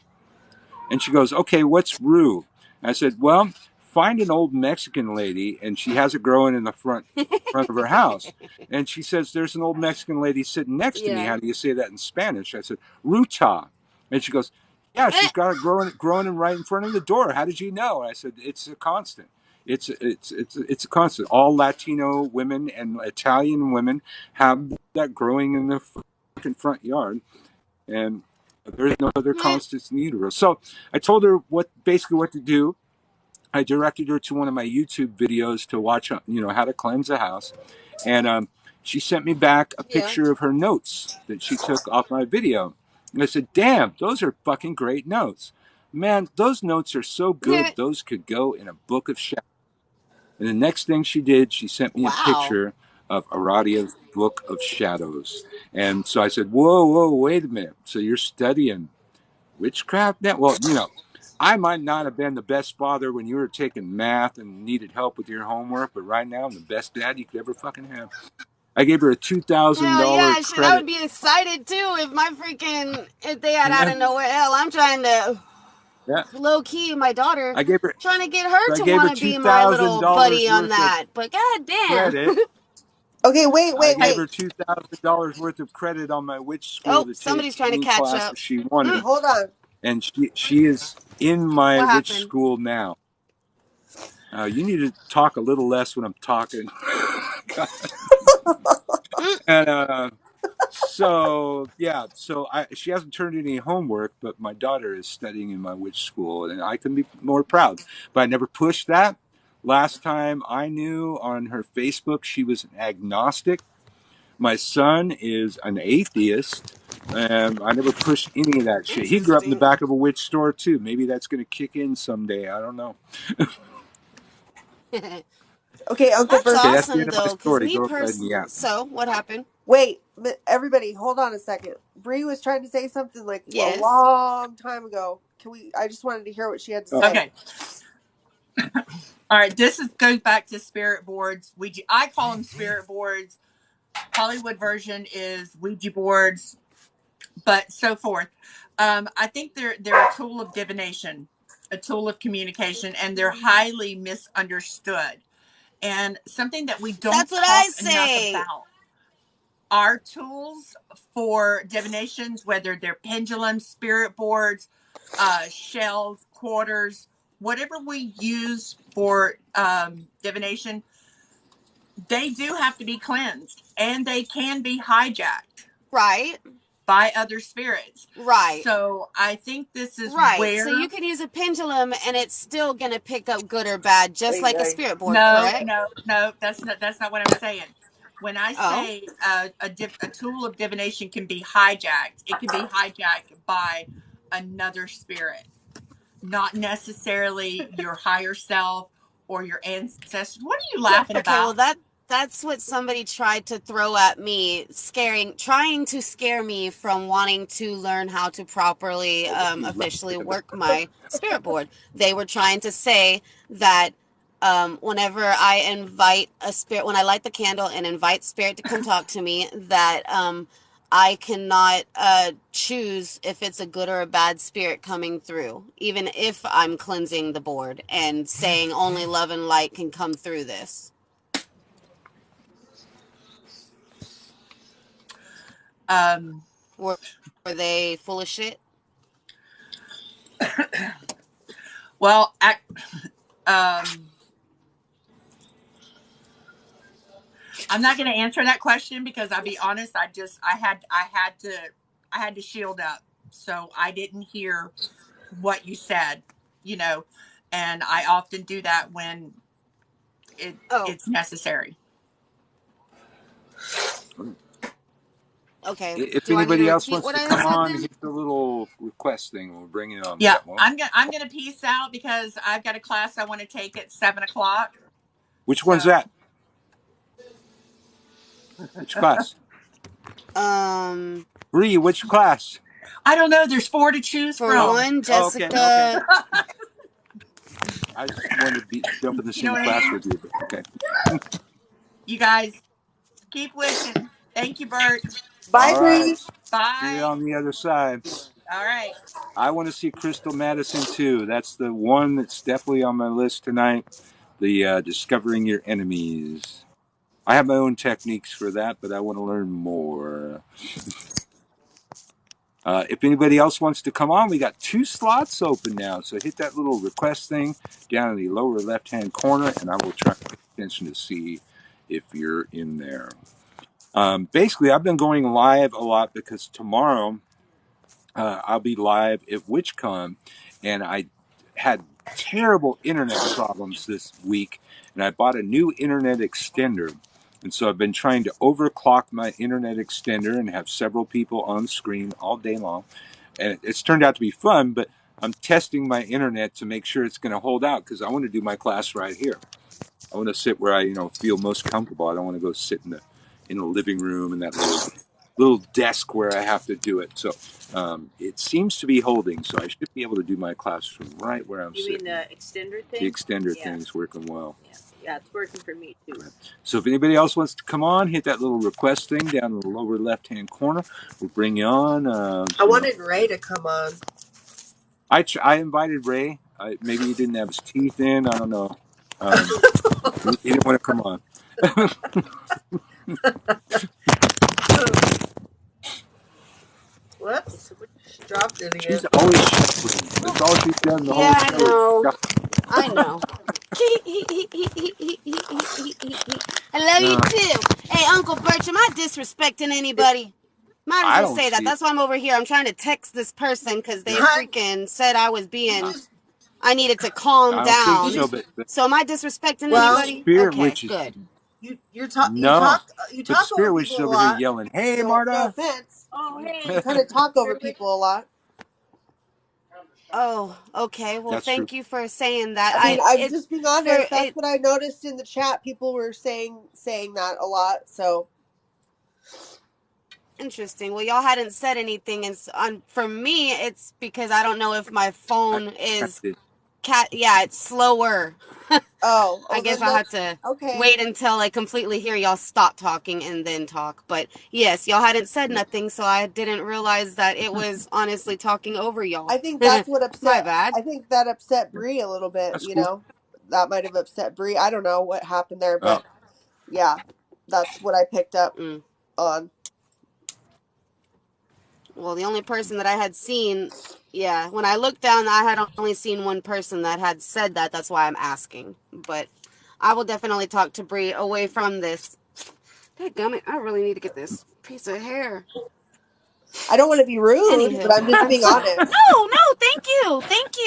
And she goes, okay, what's rue? And I said, well, find an old Mexican lady, and she has it growing in the front of her house. And she says, there's an old Mexican lady sitting next to me. How do you say that in Spanish? I said, ruta. And she goes, yeah, she's got it growing right in front of the door. How did you know? And I said, it's a constant. It's a constant. All Latino women and Italian women have that growing in the front yard, and there's no other constants in the uterus. So I told her basically what to do. I directed her to one of my YouTube videos to watch, how to cleanse a house, and she sent me back a picture of her notes that she took off my video. And I said, "Damn, those are fucking great notes, man. Those notes are so good. Those could go in a book of shadows." And the next thing she did, she sent me a picture of Aradia's Book of Shadows. And so I said, whoa, wait a minute. So you're studying witchcraft now? Well, I might not have been the best father when you were taking math and needed help with your homework, but right now I'm the best dad you could ever fucking have. I gave her a $2,000 credit. I would be excited too if they had out of nowhere. Hell, I'm trying to low key my daughter. I gave her trying to get her to want to be my little buddy on that. But goddamn. Okay, wait. I gave her $2,000 worth of credit on my witch school. Oh, somebody's trying to catch up. She wanted. Hold on. And she is in my witch school now. You need to talk a little less when I'm talking. And so yeah, so she hasn't turned any homework, but my daughter is studying in my witch school, and I can be more proud. But I never pushed that. Last time I knew, on her Facebook, she was an agnostic. My son is an atheist, and I never pushed any of that shit. He grew up in the Interesting. back of a witch store too. Maybe that's going to kick in someday. I don't know. Okay, Uncle That's Bert. Okay, that's the awesome end of my though, because story. me Go ahead and yap. so what happened? Wait, but everybody, hold on a second. Bree was trying to say something like a Yes. long time ago. Can we? I just wanted to hear what she had to Oh, say. Okay. All right. This goes back to spirit boards. I call them spirit boards. Hollywood version is Ouija boards, but so forth. I think they're a tool of divination, a tool of communication, and they're highly misunderstood. And something that we don't That's what I talk enough say. about. Our tools for divinations, whether they're pendulums, spirit boards, shells, quarters, whatever we use for divination, they do have to be cleansed, and they can be hijacked Right. by other spirits. Right. So I think this is Right. So where you can use a pendulum and it's still going to pick up good or bad, just like a spirit board, no, correct? that's not what I'm saying. When I Oh. say a tool of divination can be hijacked, it can be hijacked by another spirit, not necessarily your higher self or your ancestors. What are you laughing Okay, well about? that's what somebody tried to throw at me, trying to scare me from wanting to learn how to properly officially work my spirit board. They were trying to say that whenever I invite a spirit, when I light the candle and invite spirit to come talk to me, that I cannot choose if it's a good or a bad spirit coming through, even if I'm cleansing the board and saying only love and light can come through this. Were they full of shit? Well, I'm not going to answer that question because I'll be honest. I had to shield up, so I didn't hear what you said. And I often do that when it's necessary. Okay. If Do I need to anybody else repeat wants what to I come said on, then? hit the little request thing. We'll bring it on. We Yeah, got one. I'm gonna peace out because I've got a class I want to take at 7:00. Which one's that? Which class? Bree, which class? I don't know. There's 4 to choose For from. one, Oh, okay. Jessica. I just wanted to jump in the You know same what I class mean? with you. But okay. You guys keep wishing. Thank you, Bert. Bye, All right. Bree. See you Bye. on the other side. All right. I want to see Crystal Madison too. That's the one that's definitely on my list tonight. The discovering your enemies. I have my own techniques for that, but I want to learn more. If anybody else wants to come on, we got 2 slots open now. So hit that little request thing down in the lower left-hand corner, and I will try to pay attention to see if you're in there. Basically, I've been going live a lot because tomorrow I'll be live at WitchCon, and I had terrible internet problems this week, and I bought a new internet extender. And so I've been trying to overclock my internet extender and have several people on screen all day long. And it's turned out to be fun, but I'm testing my internet to make sure it's going to hold out because I want to do my class right here. I want to sit where I, feel most comfortable. I don't want to go sit in the living room and that little desk where I have to do it. So it seems to be holding. So I should be able to do my class from right where I'm You sitting. mean the extender thing? The extender Yeah. thing is working well. Yeah, it's working for me too. So if anybody else wants to come on, hit that little request thing down in the lower left-hand corner. We'll bring you on. I wanted Ray to come on. I invited Ray. Maybe he didn't have his teeth in. I don't know. He didn't want to come on. Whoops. Dropped it again. She's always shuffling. That's all she's done the whole Yeah, I show. know. I know. I love you No, too. Hey, Uncle Birch, am I disrespecting anybody? Might as I well don't say that. see it. That's why I'm over here. I'm trying to text this person because they Hun, freaking said I was you being, just I needed to calm I don't think you down. so, just but So am I disrespecting the well anybody? spirit Okay, witch is good. no, you but the talk over spirit witch is people a over here lot. yelling, "Hey, No Marta!" offense. Oh, You hey, kind of talk over Spirit Witch. people a lot. Oh, okay. Well, That's true. thank you for saying that. I mean, I'm just being honest. That's It what I noticed in the chat. People were saying that a lot. So interesting. Well, y'all hadn't said anything, and for me, it's because I don't know if my I phone kind is of did. Yeah, it's slower. I guess then I'll have that's to okay. wait until I completely hear y'all stop talking and then talk. But yes, y'all hadn't said Yeah. nothing, so I didn't realize that it was honestly talking over y'all. I think that's what My upset. bad. I think that upset Bree a little bit. That's cool. That might have upset Bree. I don't know what happened there, Oh, but yeah, that's what I picked up Mm. on. Well, the only person that I had seen, yeah, when I looked down, I had only seen one person that had said that. That's why I'm asking. But I will definitely talk to Bree away from this. Dadgummit, I really need to get this piece of hair. I don't want to be rude, but Anywho, I'm just I'm being so honest. no, thank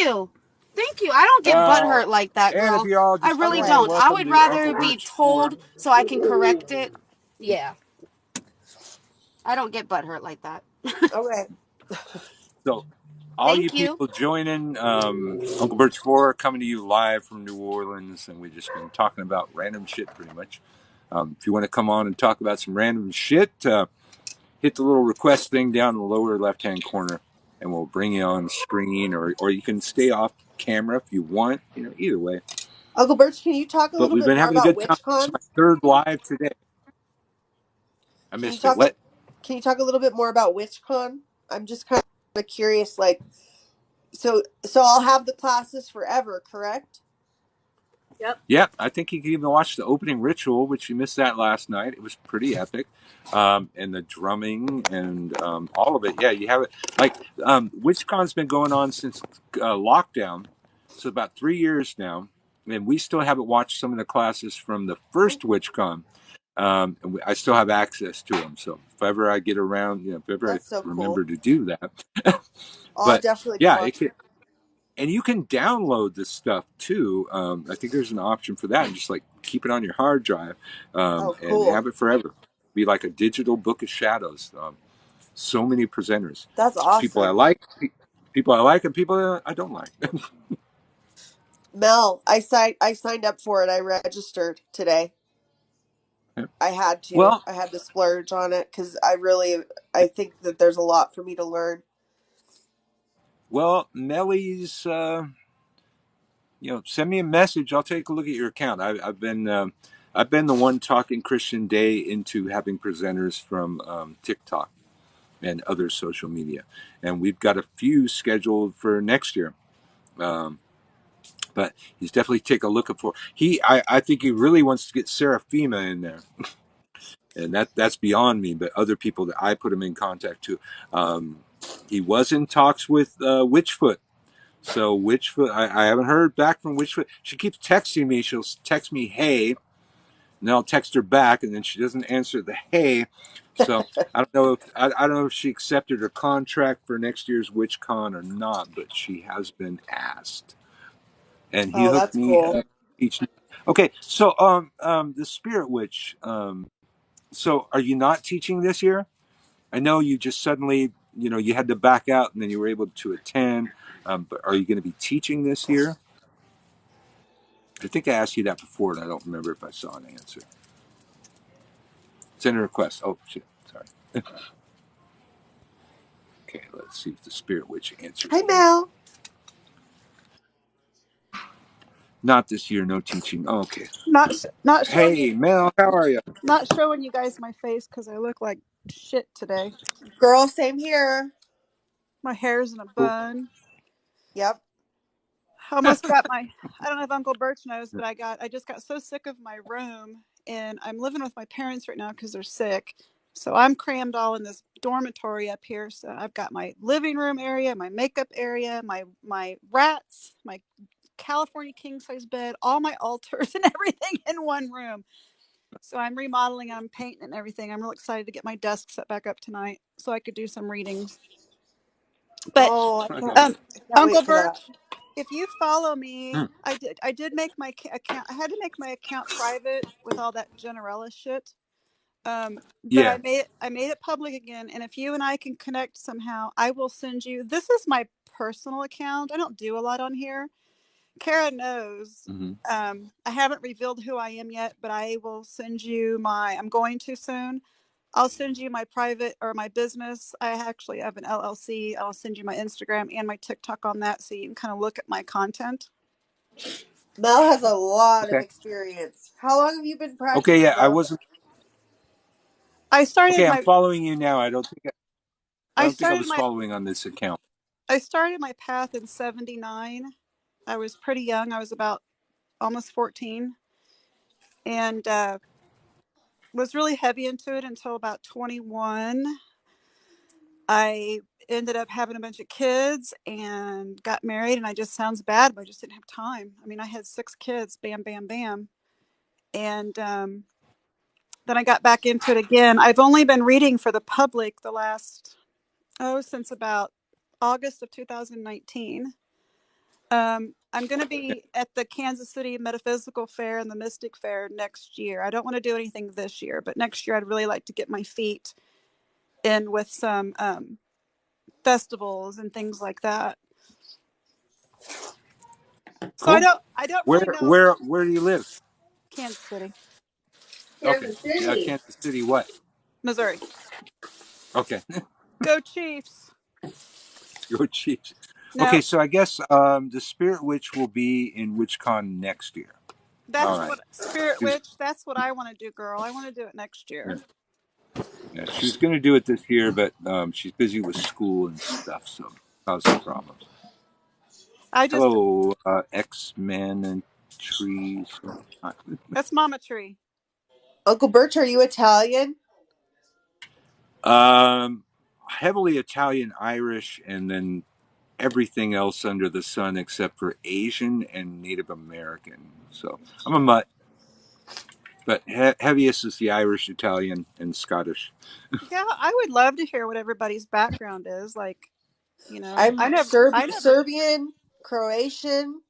you. I don't get uh, butthurt like that, and if girl. you all I just really joined Okay. in, don't. I welcome would to Uncle rather be Bert's Tour. told so I can correct it. Yeah, I don't get butthurt like that. Okay. So, all you Thank you. people joining, Uncle Bert's Tour coming to you live from New Orleans, and we've just been talking about random shit pretty much. If you want to come on and talk about some random shit, hit the little request thing down in the lower left-hand corner, and we'll bring you on screen, or you can stay off camera if you want. Either way. Uncle Birch, can you talk a But little we've bit been more having a about good time. It's WitchCon? my third live today. I Can you missed it. talk? What? Can you talk a little bit more about WitchCon? I'm just kind of curious. Like, so I'll have the classes forever, correct? Yep. Yeah, I think you can even watch the opening ritual, which you missed that last night. It was pretty epic. And the drumming and all of it. Yeah, you have it. Like, WitchCon's been going on since lockdown. So about 3 years now. And we still haven't watched some of the classes from the first WitchCon. I still have access to them. So if ever I get around, if ever I That's so remember cool. to do that. I'll But definitely be yeah, watching. and you can download this stuff too. I think there's an option for that, and just like keep it on your hard drive Oh, and cool. have it forever. Be like a digital book of shadows. So many presenters, That's people I awesome. like, people I like, and people I don't like. Mel, I signed up for it. I registered today. I had to. Well, I had to splurge on it because I think that there's a lot for me to learn. Nellie's. Send me a message. I'll take a look at your account. I've been the one talking Christian Day into having presenters from TikTok and other social media, and we've got a few scheduled for next year. Um, but he's definitely take a look for I think he really wants to get Seraphima in there, and that's beyond me. But other people that I put him in contact to, he was in talks with Witchfoot. So Witchfoot, I haven't heard back from Witchfoot. She keeps texting me. She'll text me, "Hey," and then I'll text her back, and then she doesn't answer the "Hey." So I don't know if she accepted her contract for next year's WitchCon or not, but she has been asked. And he Oh, hooked that's me cool. each. Okay, so the Spirit Witch. So are you not teaching this year? I know you just suddenly you had to back out and then you were able to attend. But are you going to be teaching this year? I think I asked you that before, and I don't remember if I saw an answer. Send a request. Oh shit, sorry. Okay, let's see if the Spirit Witch answered Hey, me. Mel. Not this year, no teaching. Oh, okay. Not showing Hey, Mel, how are you? you guys my face because I look like shit today. Girl, same here. My hair's in a Cool. bun. Yep. I almost got my. I don't know if Uncle Birch knows, but I just got so sick of my room, and I'm living with my parents right now because they're sick. So I'm crammed all in this dormitory up here. So I've got my living room area, my makeup area, my rats, my California king size bed, all my altars and everything in one room. So I'm remodeling, I'm painting and everything. I'm real excited to get my desk set back up tonight so I could do some readings. But Oh, I Okay. can't Uncle wait for that. Birch, if you follow me, I did make my account. I had to make my account private with all that Generella shit. But Yeah. I made it public again. And if you and I can connect somehow, I will send you. This is my personal account. I don't do a lot on here. Kara knows. Mm-hmm. I haven't revealed who I am yet, but I will send you I'm going to soon. I'll send you my private or my business. I actually have an LLC. I'll send you my Instagram and my TikTok on that so you can kind of look at my content. Mel has a lot of Okay. experience. How long have you been Okay. practicing, Yeah, I Mel? wasn't. I started Okay, I'm my following you now. I don't think I I started was my following on this account. I started my path in 79. I was pretty young. I was about almost 14 and was really heavy into it until about 21. I ended up having a bunch of kids and got married, and I just sounds bad, but I just didn't have time. I mean, I had 6 kids, bam, bam, bam. And then I got back into it again. I've only been reading for the public the last, since about August of 2019. I'm going to be at the Kansas City Metaphysical Fair and the Mystic Fair next year. I don't want to do anything this year, but next year I'd really like to get my feet in with some festivals and things like that. So Cool. I don't really know. Where do you live? Kansas City, Okay. Kansas City. Kansas City. What? Missouri. Okay. Go Chiefs. Go Chiefs. No, Okay, so I guess the Spirit Witch will be in WitchCon next year. that's All right. what Spirit She's, Witch. That's what I want to do, girl. I want to do it next year. yeah, she was going to do it this year, but she's busy with school and stuff, so causing problems. I just Hello, X-Men and trees. that's Mama Tree. Uncle Birch, are you Italian? Heavily Italian, Irish, and then everything else under the sun except for Asian and Native American. So I'm a mutt, but heaviest is the Irish, Italian, and Scottish. Yeah, I would love to hear what everybody's background is. Like, you know, I'm I never. Serbian, Croatian,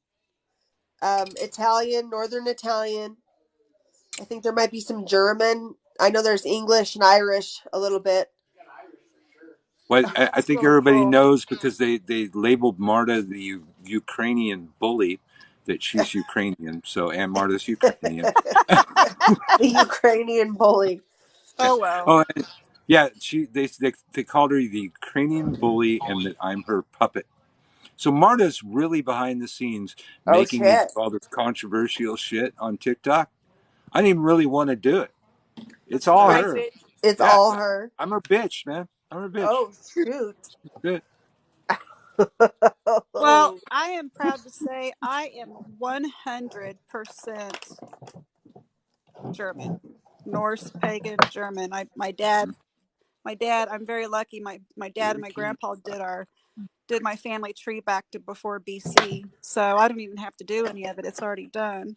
Italian, Northern Italian. I think there might be some German. I know there's English and Irish a little bit. Well, I That's think really everybody cool. knows because they labeled Marta the Ukrainian bully, that she's Ukrainian. So Aunt Marta's Ukrainian. The Ukrainian bully. Yeah. Oh well. Oh, and yeah. They called her the Ukrainian bully, and that I'm her puppet. So Marta's really behind the scenes Oh making me do shit. all this controversial shit on TikTok. I didn't even really want to do it. It's That's all nice. her. It's Yeah, all her. I'm her bitch, man. I'm her bitch. Oh shoot. Good. Well, Oh, I am proud to say I am 100% German, Norse pagan German. My dad. I'm very lucky. My dad and my grandpa did my family tree back to before BC, so I don't even have to do any of it. It's already done.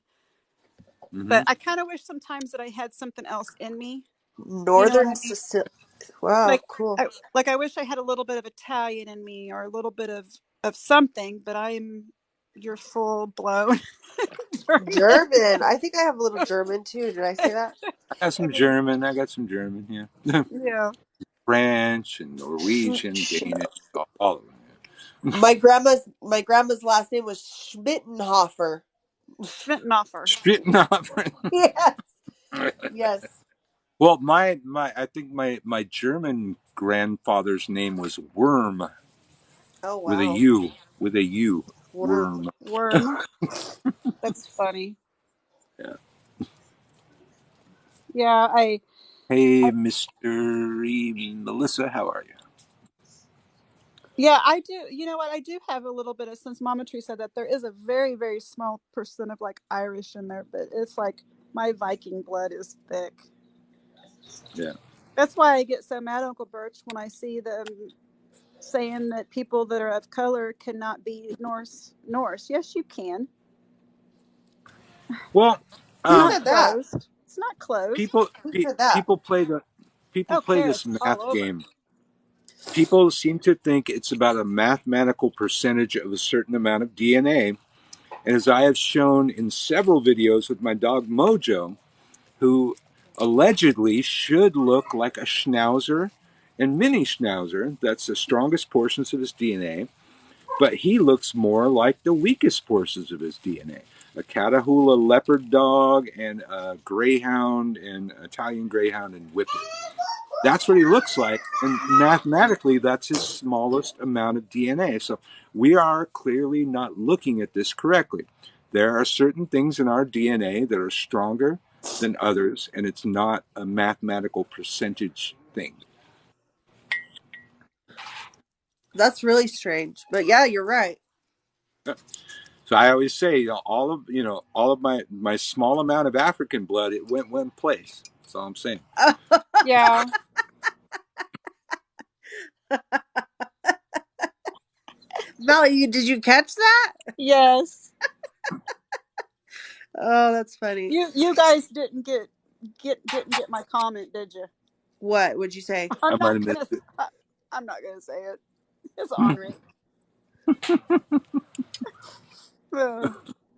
Mm-hmm. But I kind of wish sometimes that I had something else in me. You know what Northern I mean? Sicily. Wow, Like cool. I wish I had a little bit of Italian in me or a little bit of something. But I'm your full blown German. German. I think I have a little German too. Did I say that? I got some German. I got some German. Yeah. Yeah. French and Norwegian, Danish, all of them. Yeah. My grandma's last name was Schmittenhofer. Schmittenhofer. Spitting off. Yes. Yes. Well, I think my German grandfather's name was Worm Oh with a wow. U. With a U. Worm. Worm. Worm. That's funny. Yeah. Yeah, Hey, Mr. Melissa, how are you? yeah, I do. You know what? I do have a little bit of, since Mama Tree said that, there is a very, very small percent of like Irish in there, but it's like my Viking blood is thick. Yeah. That's why I get so mad, Uncle Birch, when I see them saying that people that are of color cannot be Norse. Yes, you can. Well, It's Who um, not said that? closed. It's not closed. people Who pe- said that? people play the people Oh, play Kara's this all math over. game. People seem to think it's about a mathematical percentage of a certain amount of DNA. And as I have shown in several videos with my dog Mojo, who allegedly should look like a schnauzer and mini schnauzer, that's the strongest portions of his DNA, but he looks more like the weakest portions of his DNA. A Catahoula leopard dog and a greyhound and Italian greyhound and whippet. That's what he looks like. And mathematically, that's his smallest amount of DNA. So we are clearly not looking at this correctly. There are certain things in our DNA that are stronger than others, and it's not a mathematical percentage thing. That's really strange. But yeah, you're right. So I always say, all of my small amount of African blood, it went one place. That's all I'm saying. Yeah. Melly, did you catch that? Yes. Oh, that's funny. You guys didn't get my comment, did you? What would you say? I might have missed it. I'm not gonna say it. It's Henri.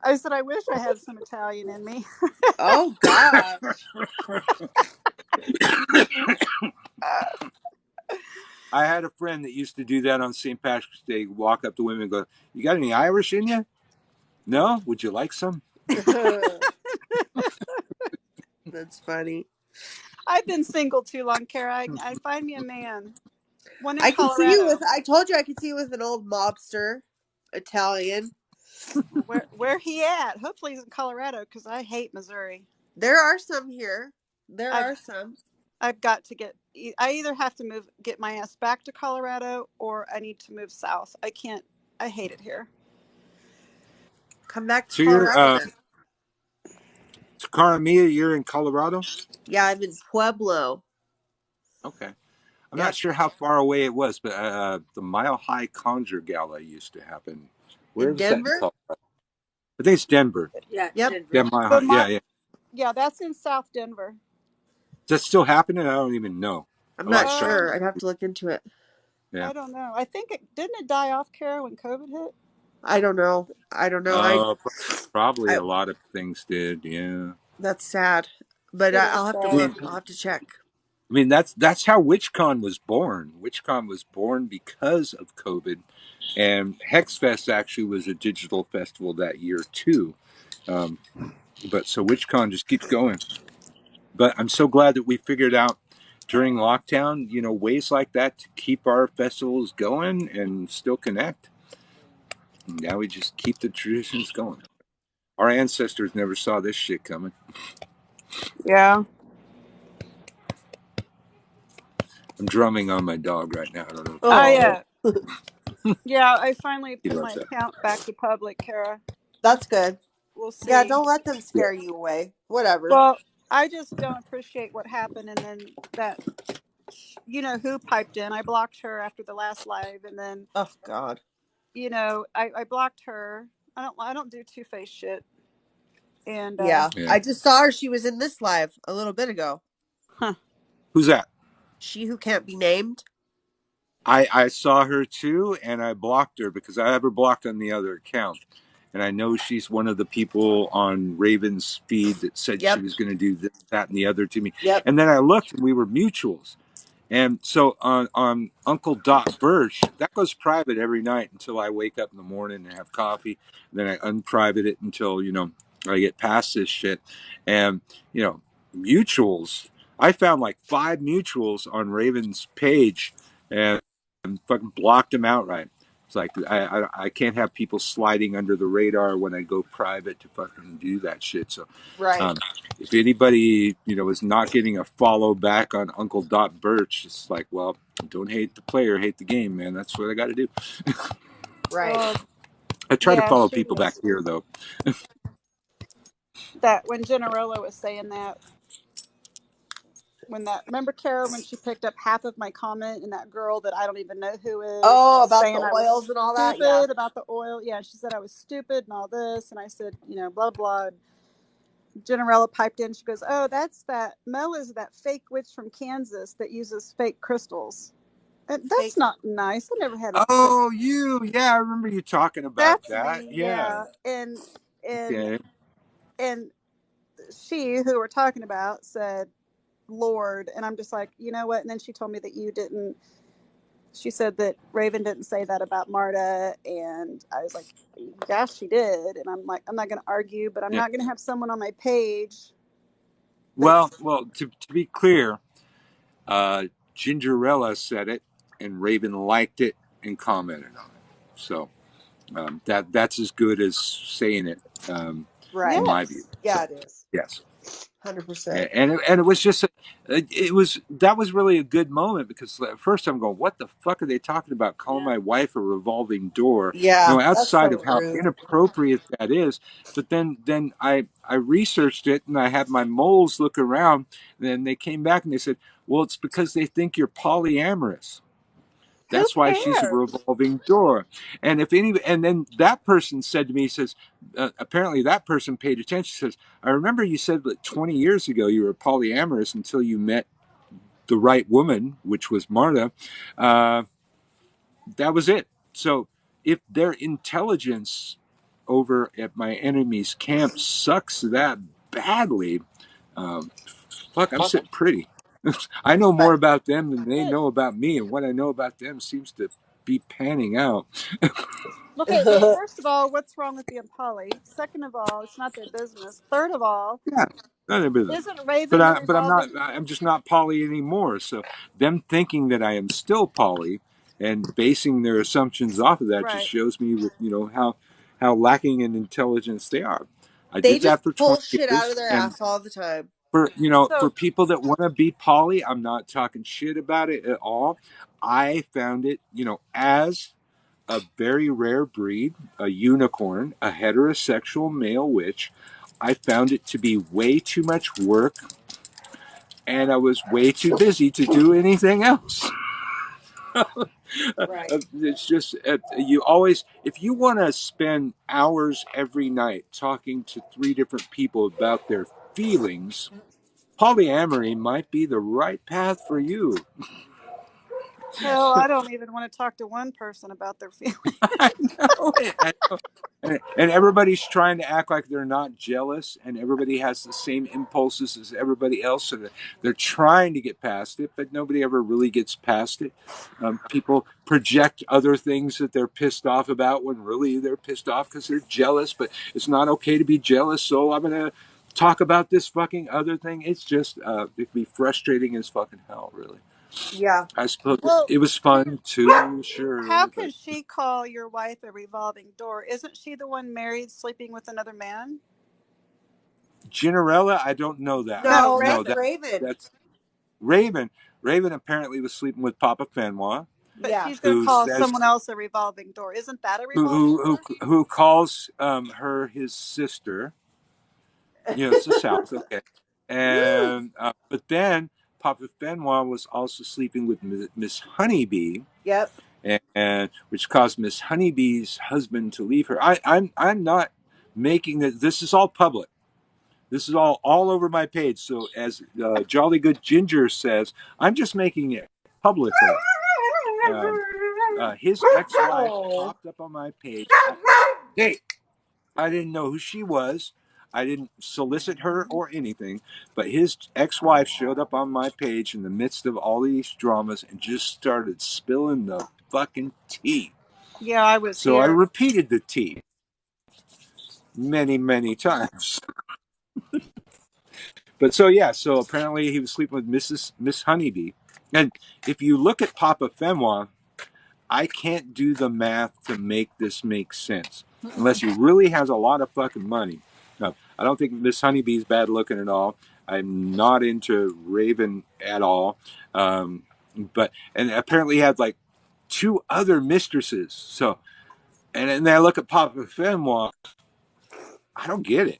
I said I wish I had some Italian in me. Oh gosh. I had a friend that used to do that on St. Patrick's Day, walk up to women and go, "You got any Irish in you? No? Would you like some?" That's funny. I've been single too long, Kara. I find me a man. One in I can Colorado. see you with. I told you I could see you with an old mobster, Italian. Where he at? Hopefully he's in Colorado because I hate Missouri. There are some here. There are some. I've got to get. I either have to get my ass back to Colorado, or I need to move south. I can't. I hate it here. Come back to So Colorado. So Caramia, you're in Colorado? Yeah, I'm in Pueblo. Okay. I'm not sure how far away it was, but the Mile High Conjure Gala used to happen. Where in was Denver? that in Colorado? I think it's Denver. Yeah. Yep. Denver. Yeah, Mile High. Yeah. Yeah, that's in South Denver. Is that still happening? I don't even know. I'm not sure. I'd have to look into it. Yeah. I don't know. I think didn't it die off, Kara, when COVID hit? I don't know. Probably a lot of things did. Yeah. That's sad, but I'll have to look. I'll have to check. I mean, that's how WitchCon was born. WitchCon was born because of COVID, and HexFest actually was a digital festival that year too. But so WitchCon just keeps going. But I'm so glad that we figured out during lockdown, ways like that to keep our festivals going and still connect. And now we just keep the traditions going. Our ancestors never saw this shit coming. Yeah. I'm drumming on my dog right now. I don't know. Yeah, I finally put my account back to public, Kara. That's good. We'll see. Yeah, don't let them scare you away. Whatever. Well, I just don't appreciate what happened, and then that, who piped in. I blocked her after the last live, and then oh God, I blocked her. I don't do two-faced shit. And yeah, I just saw her. She was in this live a little bit ago. Huh? Who's that? She who can't be named. I saw her too, and I blocked her because I have her blocked on the other account. And I know she's one of the people on Raven's feed that said she was going to do this, that, and the other to me. Yep. And then I looked, and we were mutuals. And so on Uncle Dot Birch, that goes private every night until I wake up in the morning and have coffee. And then I unprivate it until, I get past this shit. And, mutuals. I found like 5 mutuals on Raven's page and fucking blocked them outright. It's like I can't have people sliding under the radar when I go private to fucking do that shit. So, right. If anybody is not getting a follow back on Uncle Dot Birch, it's like, well, don't hate the player, hate the game, man. That's what I got to do. Right. I try to follow people back here though. That when Generola was saying that. Remember Kara when she picked up half of my comment and that girl that I don't even know who is? Oh, about the oils and all that. Stupid about the oil. Yeah, she said I was stupid and all this, and I said, blah blah. Generella piped in. She goes, "Oh, that's that Mel is that fake witch from Kansas that uses fake crystals. And that's Fake. not nice. I never had a fake. Oh, yeah, I remember you talking about That's that. me, Yeah. yeah." And Okay. and she, who we're talking about, said Lord, and I'm just like, you know what? And then she told me that you didn't. She said that Raven didn't say that about Marta, and I was like, yeah, she did. And I'm like, I'm not going to argue, but I'm Yeah. not going to have someone on my page Well, that's to be clear, Gingerella said it, and Raven liked it and commented on it. So that's as good as saying it, in Right. my view. yes. So Yeah, it is. yes. 100%. And it was just that was really a good moment, because at first I'm going, what the fuck are they talking about, calling my wife a revolving door, Yeah, that's outside so of how rude. inappropriate that is. But then I researched it, and I had my moles look around, and then they came back and they said, well, it's because they think you're polyamorous. Who That's why she's a cares? revolving door. And then that person said to me, he says, apparently that person paid attention. Says, I remember you said that 20 years ago you were polyamorous until you met the right woman, which was Marta. Uh, that was it. So if their intelligence over at my enemy's camp sucks that badly, um, fuck, I'm sitting pretty. I know more Right. about them than they know about me, and what I know about them seems to be panning out. Okay, well, first of all, what's wrong with being poly? Second of all, it's not their business. Third of all, Yeah, none of it. isn't Raven the But I'm not. revolving? I'm just not poly anymore. So them thinking that I am still poly and basing their assumptions off of that just Right. shows me, with how lacking in intelligence they are. I They did just that for pull 20 shit out of years, their and ass all the time. for So, people that want to be poly, I'm not talking shit about it at all. I found it, as a very rare breed, a unicorn, a heterosexual male witch. I found it to be way too much work, and I was way too busy to do anything else. Right. It's just, you always, if you want to spend hours every night talking to three different people about their feelings, polyamory might be the right path for you. hell, I don't even want to talk to one person about their feelings. I know it. I know. And everybody's trying to act like they're not jealous, and everybody has the same impulses as everybody else. So they're trying to get past it, but nobody ever really gets past it. People project other things that they're pissed off about when really they're pissed off because they're jealous, but it's not okay to be jealous. So I'm going to talk about this fucking other thing. It's just, it'd be frustrating as fucking hell, really. Yeah. I suppose Well, it was fun too, how sure, can but she call your wife a revolving door? Isn't she the one married, sleeping with another man? Ginarella, I don't know that. No, No, No, that's Raven. Raven. that's Raven. Raven apparently was sleeping with Papa Fenwa, But Yeah. she's going to who call says someone else a revolving door. Isn't that a who revolving who door? who, who calls her his sister. It's the South, okay. Woo! And but then Papa Fenwa was also sleeping with Miss Honeybee, Yep. and which caused Miss Honeybee's husband to leave her. I'm not making this. This is all public. This is all over my page. So as Jolly Good Ginger says, I'm just making it publicly. His ex-wife Oh. popped up on my page. Hey, I didn't know who she was. I didn't solicit her or anything, but his ex-wife showed up on my page in the midst of all these dramas and just started spilling the fucking tea. Yeah, I was So I here. repeated the tea many, many times. But so apparently he was sleeping with Miss Honeybee. And if you look at Papa Fenwa, I can't do the math to make this make sense unless he really has a lot of fucking money. No, I don't think Miss Honeybee's bad looking at all. I'm not into Raven at all. And apparently he had like two other mistresses. So, and then I look at Papa Fenwa, I don't get it.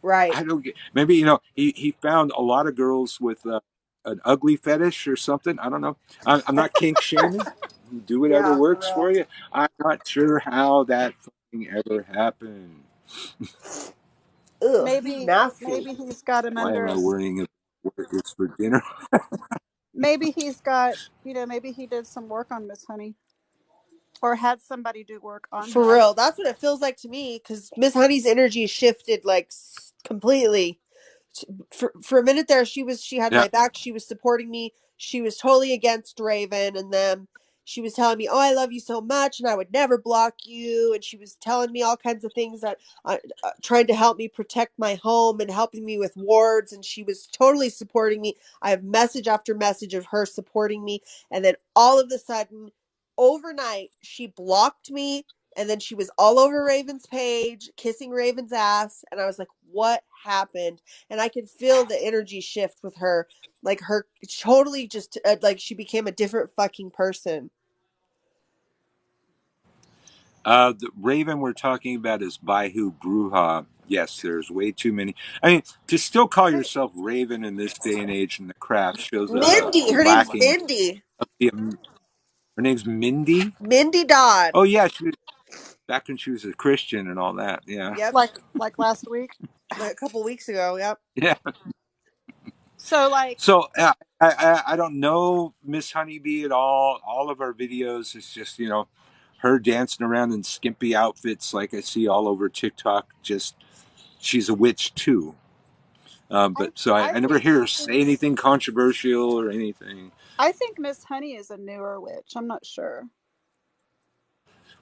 Right. I don't get. Maybe he found a lot of girls with an ugly fetish or something. I don't know. I'm not kink shaming. Do whatever Yeah, for works real. for you. I'm not sure how that fucking ever happened. Ugh, he's maybe nasty. maybe he's got him Why am under I a worrying about what it is for dinner? maybe he's got, maybe he did some work on Miss Honey or had somebody do work on For her. real, that's what it feels like to me. Because Miss Honey's energy shifted like completely. For a minute there, she had Yeah. my back. She was supporting me. She was totally against Raven, and then she was telling me, "Oh, I love you so much, and I would never block you." And she was telling me all kinds of things that trying to help me protect my home and helping me with wards. And she was totally supporting me. I have message after message of her supporting me, and then all of a sudden, overnight, she blocked me. And then she was all over Raven's page, kissing Raven's ass. And I was like, what happened? And I could feel the energy shift with her, like her totally just like she became a different fucking person. The Raven we're talking about is Baihu Bruja. Yes, there's way too many. I mean, to still call Right. yourself Raven in this day and age in the craft shows Mindy, a her name's lacking Mindy. of the. Her name's Mindy. Mindy Dodd. Oh yeah, she was back when she was a Christian and all that. Yeah, Yep, Like last week. like a couple weeks ago. Yep. yeah. So like So I don't know Miss Honeybee at all. All of our videos is just her dancing around in skimpy outfits like I see all over TikTok. Just she's a witch too. I But so I I never think hear her say anything controversial or anything. I think Miss Honey is a newer witch. I'm not sure.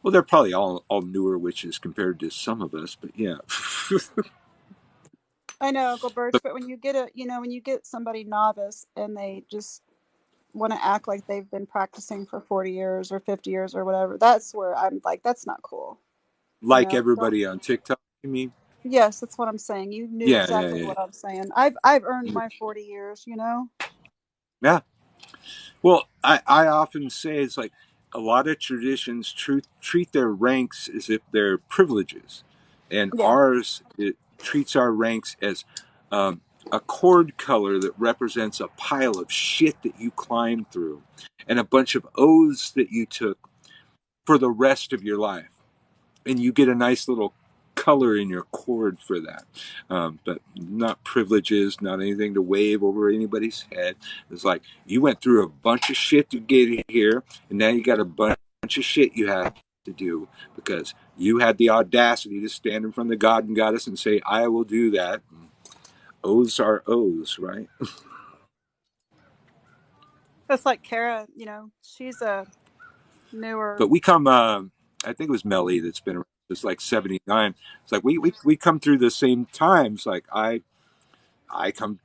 Well, they're probably all newer witches compared to some of us, but yeah. I know, Uncle Birch, But but when you get when you get somebody novice and they just want to act like they've been practicing for 40 years or 50 years or whatever, that's where I'm like, that's not cool. like Don't. everybody on TikTok, you mean? Yes, that's what I'm saying. You knew Yeah, yeah, exactly yeah, what I'm saying. I've earned yeah. my 40 years. Yeah. Well, I often say it's like a lot of traditions treat their ranks as if they're privileges, and Yeah. ours it treats our ranks as um, a cord color that represents a pile of shit that you climbed through, and a bunch of oaths that you took for the rest of your life, and you get a nice little color in your cord for that. But not privileges, not anything to wave over anybody's head. It's like you went through a bunch of shit to get here, and now you got a bunch of shit you have to do because you had the audacity to stand in front of God and Goddess and say, I will do that. Oaths are oaths, right? That's like Kara, she's a newer. But we come, I think it was Melly that's been around. It's like 79. It's like we come through the same times. Like I come,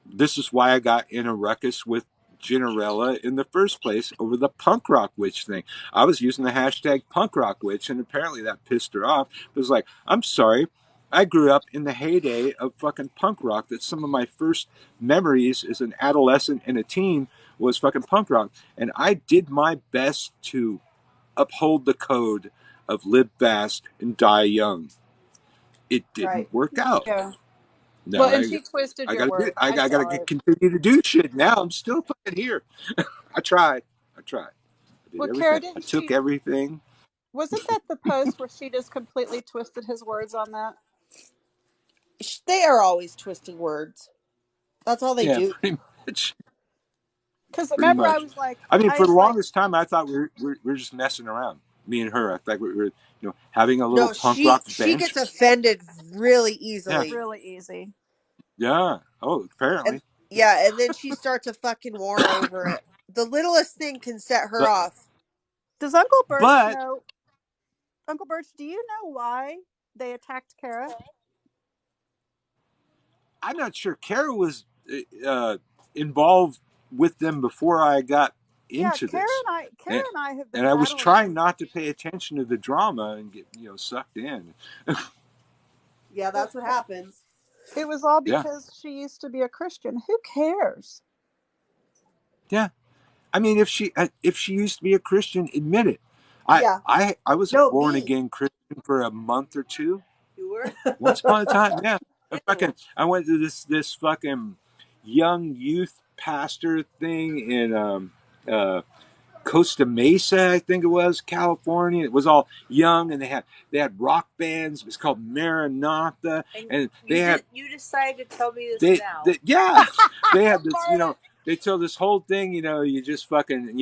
this is why I got in a ruckus with Ginarella in the first place over the punk rock witch thing. I was using the hashtag punk rock witch, and apparently that pissed her off. It was like, I'm sorry. I grew up in the heyday of fucking punk rock. That some of my first memories as an adolescent and a teen was fucking punk rock. And I did my best to uphold the code of live fast and die young. It Right. didn't work out. Yeah. Now Well, and she twisted I your gotta do. words. I I gotta saw it. continue to do shit. Now I'm still fucking here. I tried. I did Well, Kara, everything. I didn't took she? everything. Wasn't that the post where she just completely twisted his words on that? They are always twisting words. That's all they Yeah, do. pretty much. Because Pretty remember, much. I For the was like, longest time, I thought we were just messing around. Me and her. I thought we were, having a little No, punk rock she bench. gets offended really Yeah. easily. really easy. Yeah. Oh, And apparently. yeah, and then she starts a fucking war over it. The littlest thing can set her But off. Does Uncle Birch but know? Uncle Birch, do you know why they attacked Kara? I'm not sure. Kara was involved with them before I got Yeah, into Kara this. and I, Kara And, and I have been and I was battling trying this. not to pay attention to the drama and get sucked in. Yeah, that's what happens. It was all Yeah, because she used to be a Christian. Who cares? yeah. I mean, if she used to be a Christian, admit it. Yeah. I was a No, born me. again Christian for a month or two. You were? Once upon a time, yeah. I went to this fucking young youth pastor thing in Costa Mesa, I think it was, California. It was all young, and they had rock bands. It was called Maranatha, and you decided to tell me this now. yeah, they had this, they tell this whole thing, you just fucking,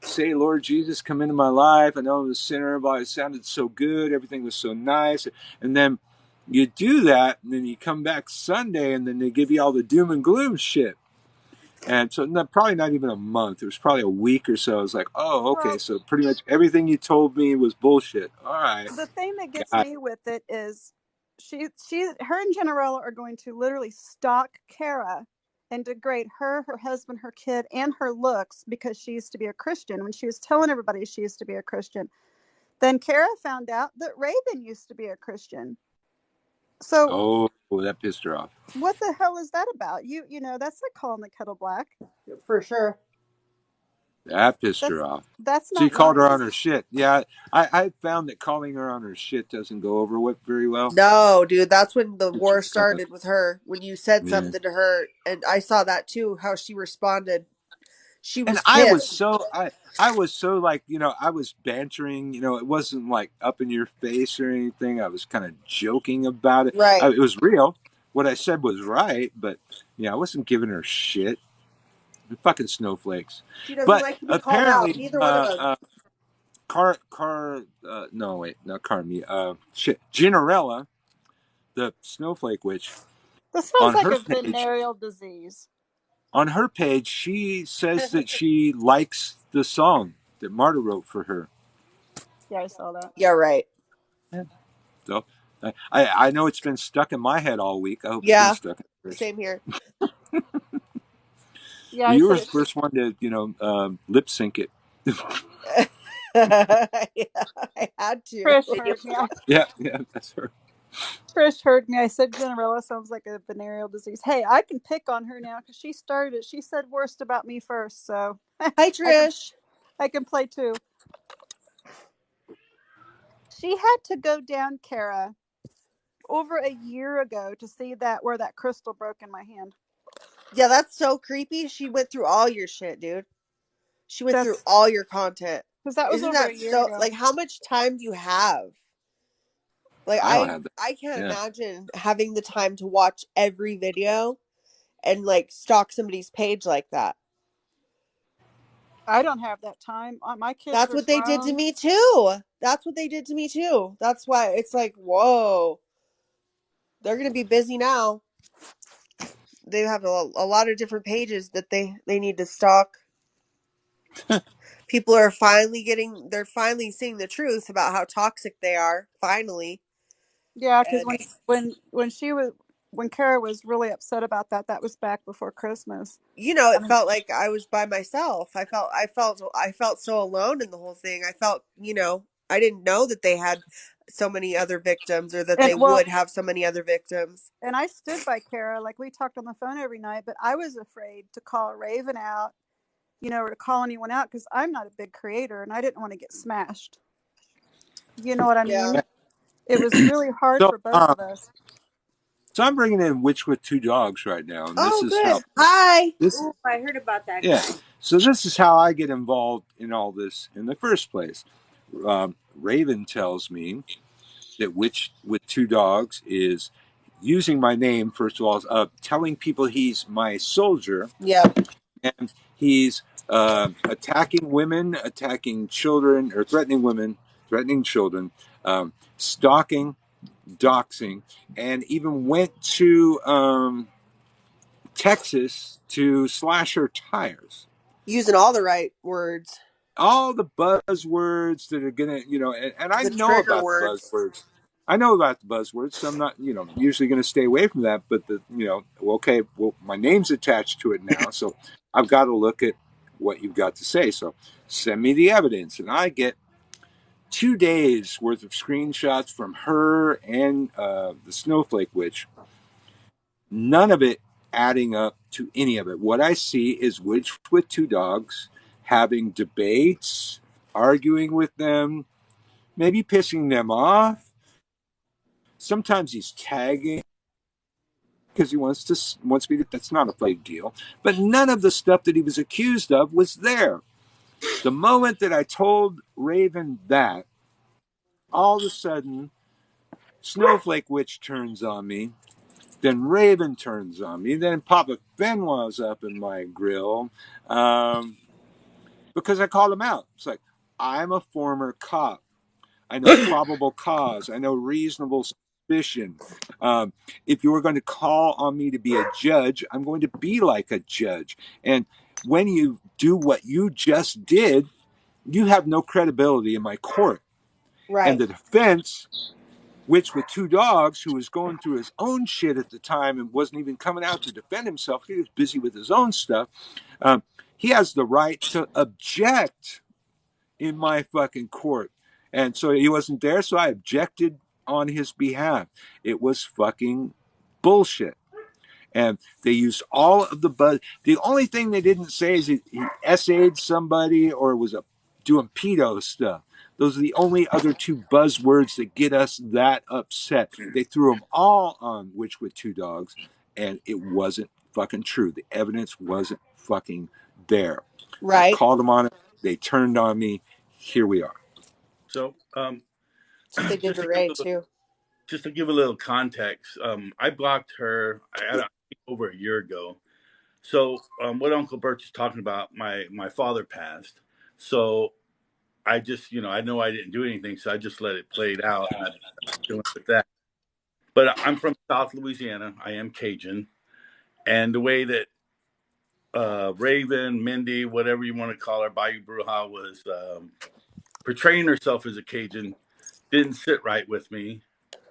say, Lord Jesus, come into my life. I know I'm a sinner, but it sounded so good. Everything was so nice. And then you do that, and then you come back Sunday, and then they give you all the doom and gloom shit. And so probably not even a month. It was probably a week or so. I was like, oh, okay. Well, So pretty much everything you told me was bullshit. All right. the thing that gets Got me with it is her and Generella are going to literally stalk Kara and degrade her husband, her kid, and her looks because she used to be a Christian. When she was telling everybody she used to be a Christian, then Kara found out that Raven used to be a Christian. So that pissed her off. What the hell is that about? You know, that's like calling the kettle black. For sure. That pissed her off. That's not. She called her on her shit. Yeah, I found that calling her on her shit doesn't go over very well. No, dude, that's when the war started with her. When you said something to her, and I saw that too, how she responded. She was pissed. I was so like, I was bantering, it wasn't like up in your face or anything. I was kind of joking about it. Right. It was real. What I said was right, but I wasn't giving her shit. The fucking snowflakes. She doesn't but like to be apparently, called out. Neither one of them. Ginarella, the snowflake witch. This sounds like a venereal disease. On her page, she says that she likes the song that Marta wrote for her. Yeah, I saw that. Yeah, right. Yeah. So I know it's been stuck in my head all week. I hope it's been stuck in hers. Same here. Yeah, you were the first one to lip sync it. Yeah, I had to. Trish heard me. Yeah, that's her. Trish heard me. I said Generella sounds like a venereal disease. Hey, I can pick on her now because she started it. She said worst about me first, so hi Trish. I can play too. She had to go down, Kara, over a year ago to see where that crystal broke in my hand. Yeah, that's so creepy. She went through all your shit, dude. She went through all your content. Because that was Isn't over that a year so? ago. Like, how much time do you have? Like, I can't imagine having the time to watch every video and like stalk somebody's page like that. I don't have that time. My kids. That's what they did to me too. That's what they did to me too. That's why it's like, whoa. They're gonna be busy now. They have a lot of different pages that they need to stalk. People are finally seeing the truth about how toxic they are. Finally. Yeah, because when Kara was really upset about that was back before Christmas. It felt like I was by myself. I felt so alone in the whole thing. I felt, I didn't know that they had so many other victims or that they would have so many other victims. And I stood by Kara, like we talked on the phone every night, but I was afraid to call Raven out, or to call anyone out because I'm not a big creator and I didn't want to get smashed. You know what I mean? It was really hard for both of us. So I'm bringing in Witch with Two Dogs right now. And this is good. Hi. I heard about that. Yeah. So this is how I get involved in all this in the first place. Raven tells me that Witch with Two Dogs is using my name, first of all, telling people he's my soldier. Yep. And he's attacking women, attacking children, or threatening women, threatening children, stalking, doxing, and even went to Texas to slash her tires. Using all the right words. All the buzzwords that are gonna, and I know about the buzzwords. I know about the buzzwords, so I'm not, usually going to stay away from that. But my name's attached to it now, so I've got to look at what you've got to say. So send me the evidence, and I get 2 days worth of screenshots from her and the Snowflake Witch. None of it adding up to any of it. What I see is Witch with Two Dogs having debates, arguing with them, maybe pissing them off. Sometimes he's tagging because he wants me to. That's not a big deal. But none of the stuff that he was accused of was there. The moment that I told Raven that, all of a sudden, Snowflake Witch turns on me. Then Raven turns on me. Then Papa Benoit's up in my grill because I called him out. It's like, I'm a former cop. I know probable cause. I know reasonable suspicion. If you were going to call on me to be a judge, I'm going to be like a judge. And when you do what you just did, you have no credibility in my court. Right. And the defense, which with two dogs, who was going through his own shit at the time and wasn't even coming out to defend himself, he was busy with his own stuff. He has the right to object in my fucking court. And so he wasn't there, so I objected on his behalf. It was fucking bullshit. And they used all of the buzz. The only thing they didn't say is he essayed somebody or was doing pedo stuff. Those are the only other two buzzwords that get us that upset. They threw them all on Witch with Two Dogs, and it wasn't fucking true. The evidence wasn't fucking there. Right. I called them on it. They turned on me. Here we are. So, They did to Ray too. Just to give a little context, I blocked her over a year ago. So what Uncle Birch is talking about, my father passed. So I just, I know I didn't do anything, so I just let it play it out. And I'm doing with that. But I'm from South Louisiana. I am Cajun. And the way that Raven, Mindy, whatever you want to call her, Bayou Bruja, was portraying herself as a Cajun didn't sit right with me.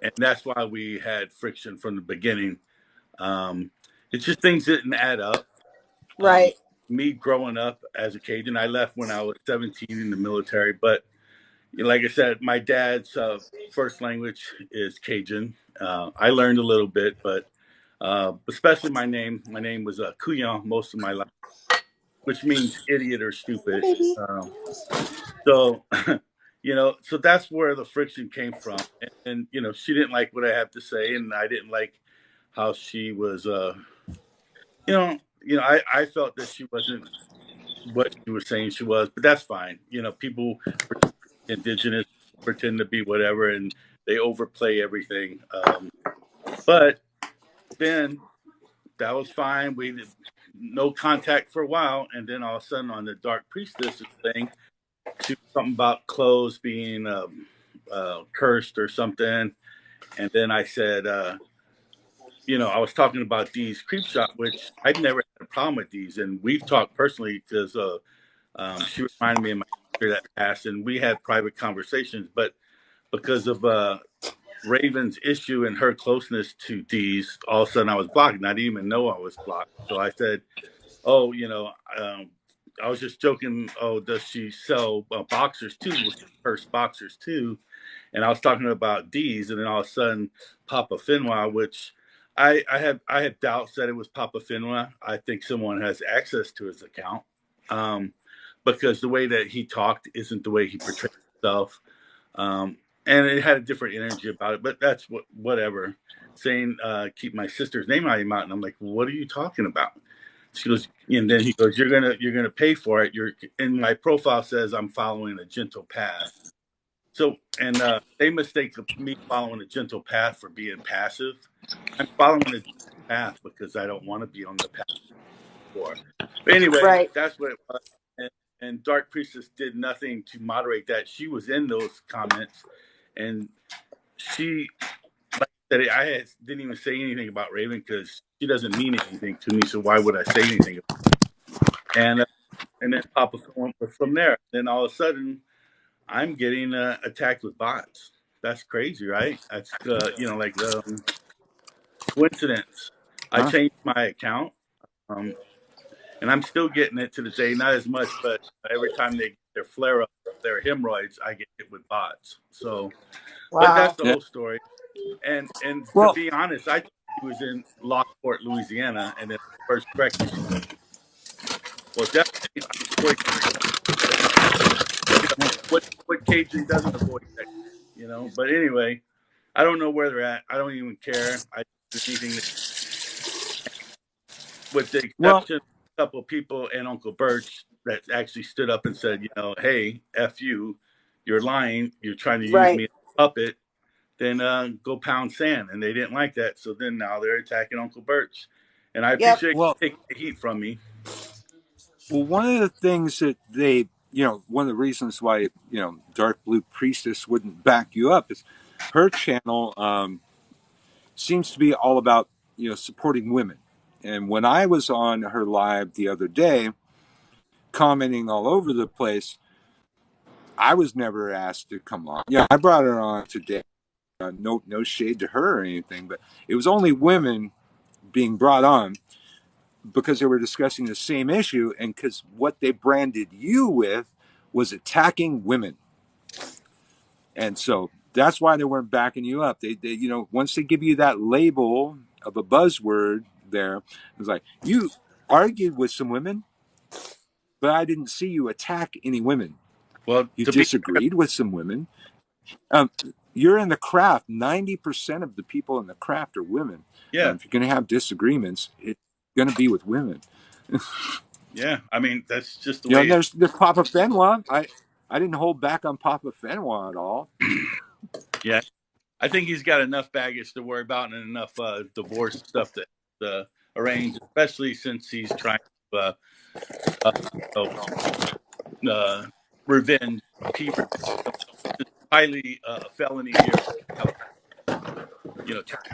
And that's why we had friction from the beginning. It's just things didn't add up. Right. Me growing up as a Cajun, I left when I was 17 in the military. But like I said, my dad's first language is Cajun. I learned a little bit, but especially my name. My name was Couillon most of my life, which means idiot or stupid. So so that's where the friction came from. And she didn't like what I have to say, and I didn't like how she was, I felt that she wasn't what she was saying she was, but that's fine. People indigenous pretend to be whatever, and they overplay everything. But then that was fine. We did no contact for a while, and then all of a sudden on the Dark Priestess thing, she was something about clothes being cursed or something. And then I said, I was talking about Dee's Creep Shop, which I'd never had a problem with Dee's. And we've talked personally because she reminded me of my sister that passed, and we had private conversations. But because of Raven's issue and her closeness to Dee's, all of a sudden I was blocked, and I didn't even know I was blocked. So I said, I was just joking. Oh, does she sell boxers too? First boxers too. And I was talking about D's, and then all of a sudden, Papa Finwa, which I had doubts that it was Papa Finwa. I think someone has access to his account because the way that he talked isn't the way he portrayed himself, and it had a different energy about it. But that's whatever. Saying keep my sister's name out of your mouth, and I'm like, what are you talking about? She goes, and then he goes, you're gonna pay for it. And my profile says I'm following a gentle path. So, and they mistake me following a gentle path for being passive. I'm following a gentle path because I don't want to be on the path before. But anyway, That's what it was. And Dark Priestess did nothing to moderate that. She was in those comments, and she, like I said, didn't even say anything about Raven because she doesn't mean anything to me. So why would I say anything about it? And then Papa went from there. Then all of a sudden, I'm getting attacked with bots. That's crazy, right? That's coincidence. I changed my account, and I'm still getting it to this day. Not as much, but every time they get their flare up, their hemorrhoids, I get hit with bots. So, but that's the whole story. And to be honest, I thought he was in Lockport, Louisiana, and then first corrected. Well, definitely, what Cajun doesn't avoid that, But anyway, I don't know where they're at. I don't even care. I do anything with the exception of a couple of people and Uncle Birch. that actually stood up and said, hey, F you, you're lying, you're trying to use Right. me as a puppet, then go pound sand. And they didn't like that. So then now they're attacking Uncle Birch. And I Yep. appreciate Well, you taking the heat from me. well, one of the things that they, one of the reasons why, Dark Blue Priestess wouldn't back you up is her channel seems to be all about, supporting women. And when I was on her live the other day, commenting all over the place, I was never asked to come on. Yeah, I brought her on today. No shade to her or anything, but it was only women being brought on because they were discussing the same issue, and because what they branded you with was attacking women, and so that's why they weren't backing you up. They once they give you that label of a buzzword, there, it was like you argued with some women, but I didn't see you attack any women. Well, You to be disagreed with some women. You're in the craft. 90% of the people in the craft are women. yeah, If you're going to have disagreements, it's going to be with women. yeah. I mean, that's just the way. There's Papa Fenwa. I didn't hold back on Papa Fenwa at all. Yeah, I think he's got enough baggage to worry about and enough divorce stuff to arrange, especially since he's trying to revenge. He highly felony here.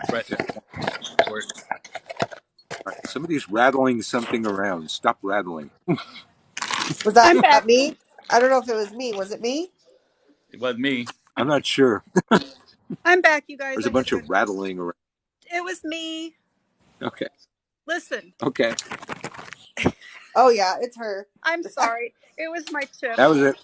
Threat for it. All right, somebody's rattling something around. Stop rattling. Was that I'm back. me? I don't know if it was me. Was it me? It wasn't me. I'm not sure. I'm back, you guys. There's I a bunch just got. of rattling around. It was me. Okay. Listen, Okay. Oh yeah, it's her. I'm sorry. It was my chip. That was it.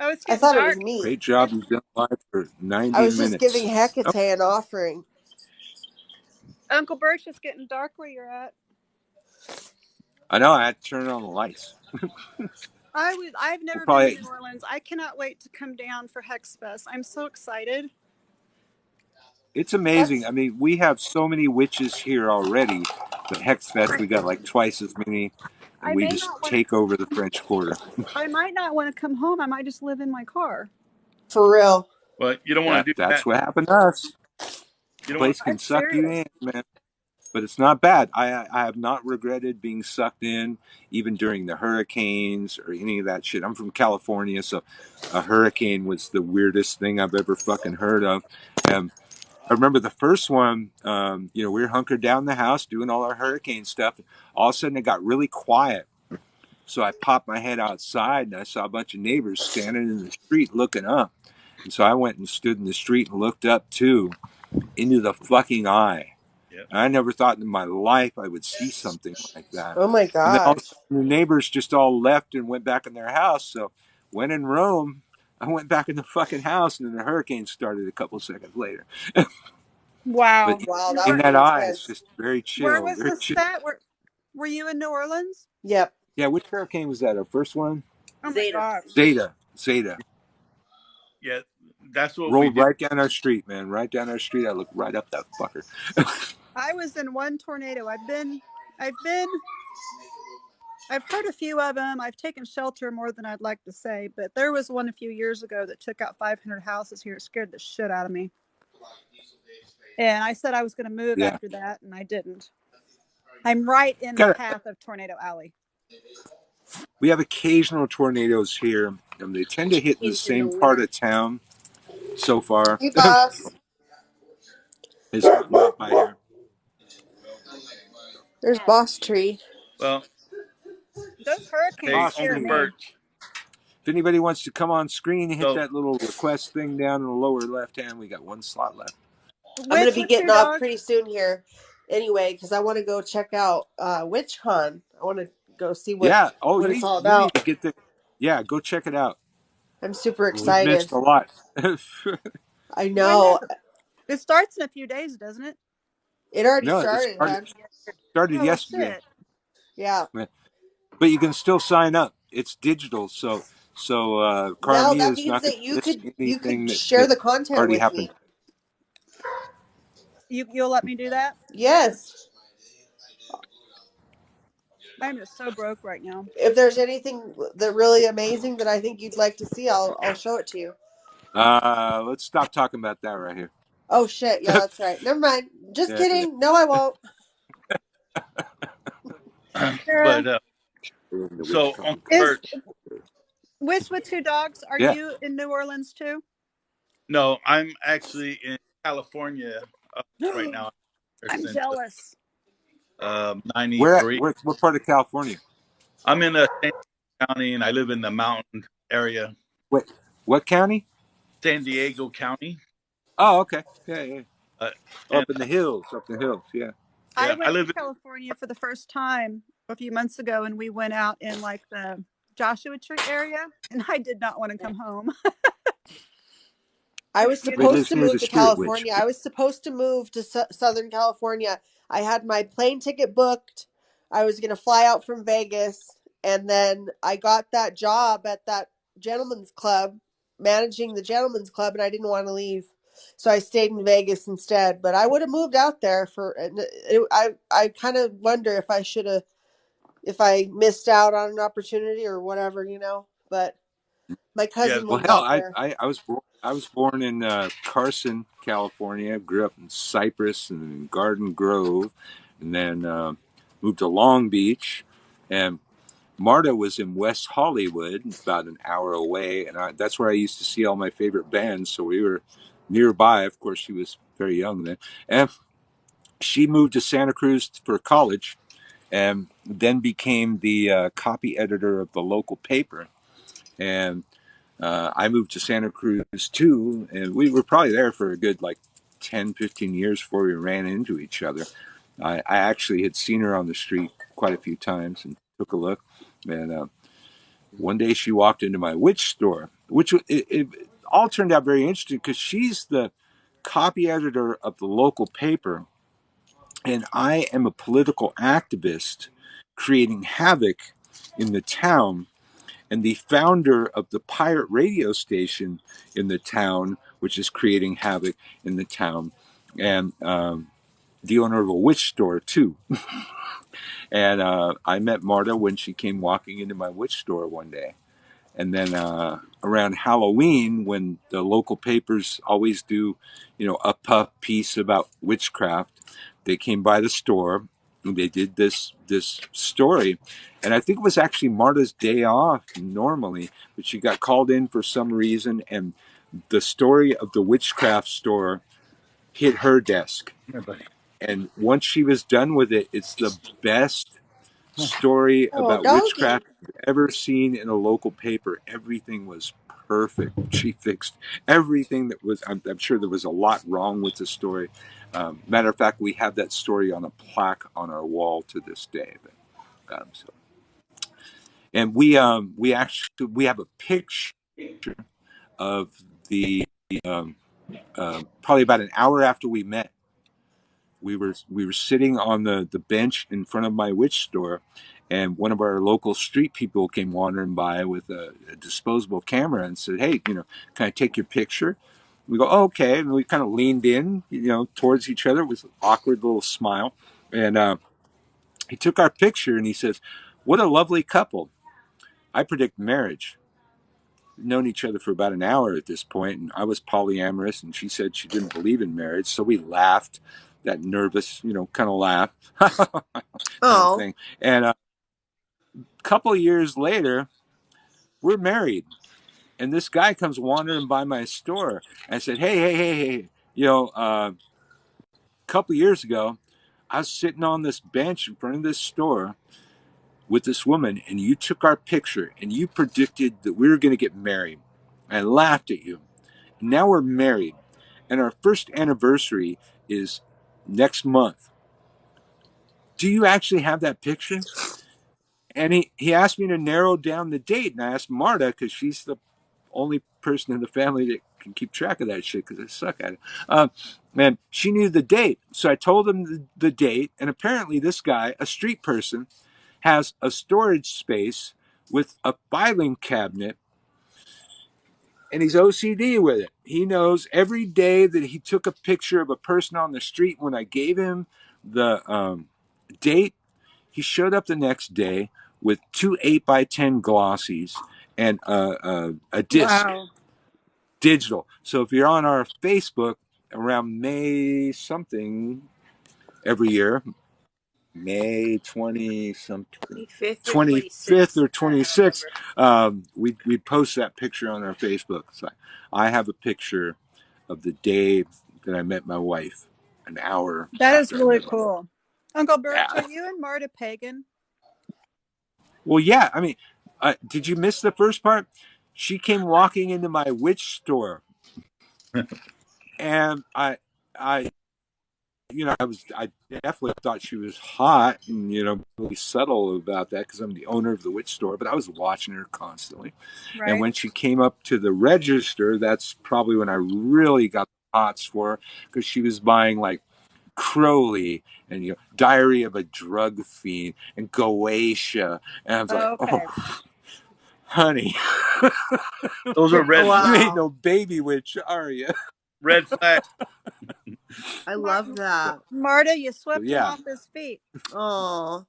Oh, it's I getting thought it was dark. me. Great job. You've been live for I 90 was just giving minutes. Hecate Oh, an offering. Uncle Birch, it's getting dark where you're at. I know. I had to turn on the lights. I've never been Probably. to New Orleans. I cannot wait to come down for Hex Fest. I'm so excited. It's amazing. That's I mean, we have so many witches here already, but Hex Fest, we got like twice as many, and I we may just not want to. take over the French Quarter. I might not want to come home. I might just live in my car. for real. Well, you don't want to do That's that. what happened to us. You don't want. Place can I'm suck you serious. in, man. But it's not bad. I have not regretted being sucked in, even during the hurricanes or any of that shit. I'm from California, so a hurricane was the weirdest thing I've ever fucking heard of. I remember the first one, we were hunkered down in the house doing all our hurricane stuff. All of a sudden it got really quiet. So I popped my head outside and I saw a bunch of neighbors standing in the street looking up. And so I went and stood in the street and looked up too, into the fucking eye. Yeah. And I never thought in my life I would see something like that. Oh my And then all of a gosh. sudden the neighbors just all left and went back in their house. So when in Rome, I went back in the fucking house and then the hurricane started a couple seconds later. Wow. But Wow, that in was that eye, it's intense. just very Where chill, was very this chill. at? Were you in New Orleans? Yep. Yeah, which hurricane was that? Our first one? Oh my Zeta. gosh. Zeta. Yeah, that's what we Rolled did. right down our street, man. Right down our street. I looked right up that fucker. I was in one tornado. I've heard a few of them. I've taken shelter more than I'd like to say, but there was one a few years ago that took out 500 houses here. It scared the shit out of me. And I said I was going to move Yeah. after that, and I didn't. I'm right in the path of Tornado Alley. We have occasional tornadoes here, and they tend to hit in the same part of town so far. Hey, boss. It's not by here. There's Boss Tree. Well, Those hurricanes hey, scare Uncle me. Birch. If anybody wants to come on screen, hit So- that little request thing down in the lower left hand. We got one slot left. I'm going to be getting off pretty soon here anyway, because I want to go check out WitchCon. I want to go see what it's all you about. need to get the. Yeah, go check it out. I'm super We've excited. missed a lot. I know. It starts in a few days, doesn't it? It already No, it started, hon. started Oh, yesterday. shit. Yeah. But you can still sign up. It's digital, so Now Carmi that is means not that going you to miss could anything share that the content already with happened. me. You'll let me do that? Yes. I'm just so broke right now. If there's anything that really amazing that I think you'd like to see, I'll show it to you. Let's stop talking about that right here. Oh shit, yeah, that's right. Never mind. Just Yeah, yeah. kidding. No, I won't. Sarah, But The so witch Uncle is Birch, Wish with Two Dogs, are Yeah. you in New Orleans too? no, I'm actually in California right now I'm since jealous. '93. What part of California? I'm in San Diego County, and I live in the mountain area, What county? San Diego County. Oh, okay. Yeah, yeah. Uh, and Up in the hills. Up in the hills. Yeah. I yeah, I went live to in California for the first time a few months ago, and we went out in like the Joshua Tree area, and I did not want to come home. I was It's We supposed live to beautiful. near the move to Spirit Witch. California. I was supposed to move to Southern California. I had my plane ticket booked. I was going to fly out from Vegas. And then I got that job at that gentleman's club, managing the gentleman's club, and I didn't want to leave. So I stayed in Vegas instead. But I would have moved out there for. I kind of wonder if I should have, if I missed out on an opportunity or whatever, you know. But my yeah. cousin Well, lives hell, out there. I was born in Carson, California. Grew up in Cypress and in Garden Grove, and then moved to Long Beach. And Marta was in West Hollywood, about an hour away, and that's where I used to see all my favorite bands. So we were nearby. Of course, she was very young then, and she moved to Santa Cruz for college, and then became the copy editor of the local paper. And I moved to Santa Cruz too, and we were probably there for a good like 10, 15 years before we ran into each other. I actually had seen her on the street quite a few times and took a look. And one day she walked into my witch store, which it all turned out very interesting because she's the copy editor of the local paper, and I am a political activist creating havoc in the town and the founder of the pirate radio station in the town, which is creating havoc in the town, and the owner of a witch store too. And I met Marta when she came walking into my witch store one day. And then around Halloween, when the local papers always do, a puff piece about witchcraft, they came by the store. And they did this story, and I think it was actually Marta's day off normally, but she got called in for some reason, and the story of the witchcraft store hit her desk. And once she was done with it, it's the best story Oh, about doggy. witchcraft I've ever seen in a local paper. Everything was perfect. She fixed everything that was. I'm sure there was a lot wrong with the story. Matter of fact, we have that story on a plaque on our wall to this day. And we actually we have a picture of the probably about an hour after we met. We were sitting on the bench in front of my witch store, and one of our local street people came wandering by with a disposable camera and said, "Hey, can I take your picture?" We go, oh, "Okay," and we kind of leaned in, towards each other with an awkward little smile, and he took our picture and he says, "What a lovely couple. I predict marriage." Known each other for about an hour at this point, and I was polyamorous, and she said she didn't believe in marriage, so we laughed, that nervous, kind of laugh, kind of Oh. thing. And a couple of years later, we're married, and this guy comes wandering by my store, and I said, "Hey, a couple of years ago, I was sitting on this bench in front of this store with this woman, and you took our picture, and you predicted that we were going to get married. I laughed at you. Now we're married, and our first anniversary is next month. Do you actually have that picture?" And he asked me to narrow down the date, and I asked Marta, because she's the only person in the family that can keep track of that shit, because I suck at it. And she knew the date, so I told him the date, and apparently this guy, a street person, has a storage space with a filing cabinet, and he's OCD with it. He knows every day that he took a picture of a person on the street. When I gave him the date, He showed up the next day with 2 8x10 glossies and a disc, Wow. digital. So if you're on our Facebook around May something every year, May 20 something, 25th or 25th 26th. or I don't 26th, remember. we post that picture on our Facebook. So I have a picture of the day that I met my wife, an hour That is after I really met my wife. cool. Uncle Birch, Yeah. are you and Marta pagan? Well, yeah. I mean, did you miss the first part? She came walking into my witch store, and I, I definitely thought she was hot and, really subtle about that because I'm the owner of the witch store, but I was watching her constantly. And Right. when she came up to the register, that's probably when I really got the hots for her because she was buying like Crowley and, Diary of a Drug Fiend and Goetia. And I was like, Okay. oh, honey, Those are Oh, red you ain't wow. no baby witch, are you? red flags. I Mar- love that. Marta, you So, swept him yeah. off his feet. Oh,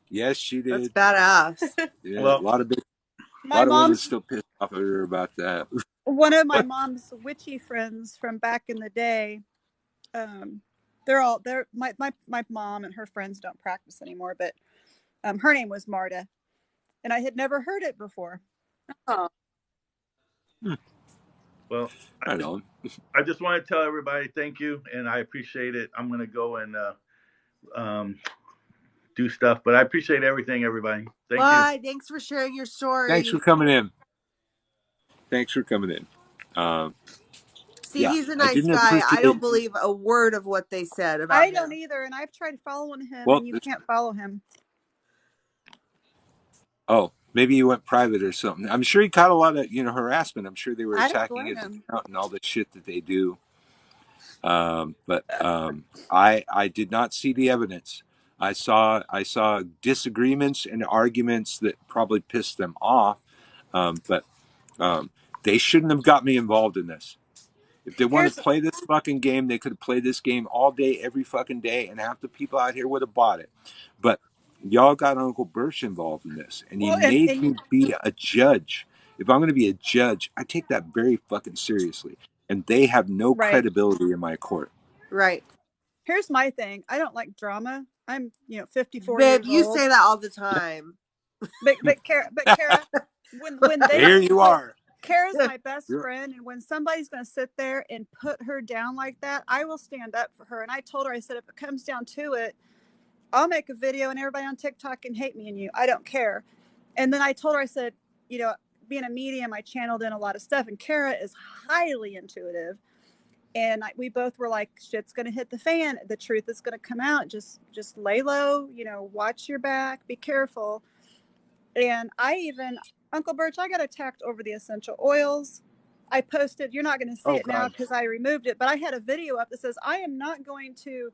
Yes, she that's did. badass. Yeah, Well, a lot of My women mom's still pissed off at her about that. one of my mom's witchy friends from back in the day. They're my mom and her friends don't practice anymore, but her name was Marta, and I had never heard it before. Oh, well, I know. I just want to tell everybody thank you, and I appreciate it. I'm gonna go and do stuff, but I appreciate everything, everybody. Thank you. Bye. Thanks for sharing your Thanks for story. coming in. Thanks for coming in. See, Yeah, he's a I nice didn't guy. I don't appreciate. believe a word of what they said about I don't him. either, and I've tried following him, Well, and you can't follow him. maybe he went private or something. I'm sure he caught a lot of harassment. I'm sure they were I don't attacking blame his him. account and all the shit that they do. But I did not see the evidence. I saw disagreements and arguments that probably pissed them off. But they shouldn't have got me involved in this. If they want Here's to play this fucking game, they could have played this game all day, every fucking day, and half the people out here would have bought it. But y'all got Uncle Birch involved in this, and he well, made and me be a judge. If I'm going to be a judge, I take that very fucking seriously. And they have no right. credibility in my court. Right. Here's my thing. I don't like drama. I'm 54 Babe, years you old. say that all the time. But Kara, when they There you are. Kara's my best You're- friend, and when somebody's going to sit there and put her down like that, I will stand up for her. And I told her, I said, if it comes down to it, I'll make a video and everybody on TikTok can hate me and you. I don't care. And then I told her, I said, being a medium, I channeled in a lot of stuff, and Kara is highly intuitive. And we both were like, shit's going to hit the fan. The truth is going to come out. Just lay low, watch your back, be careful. And Uncle Birch, I got attacked over the essential oils. I posted, you're not going to see it now because I removed it, but I had a video up that says, I am not going to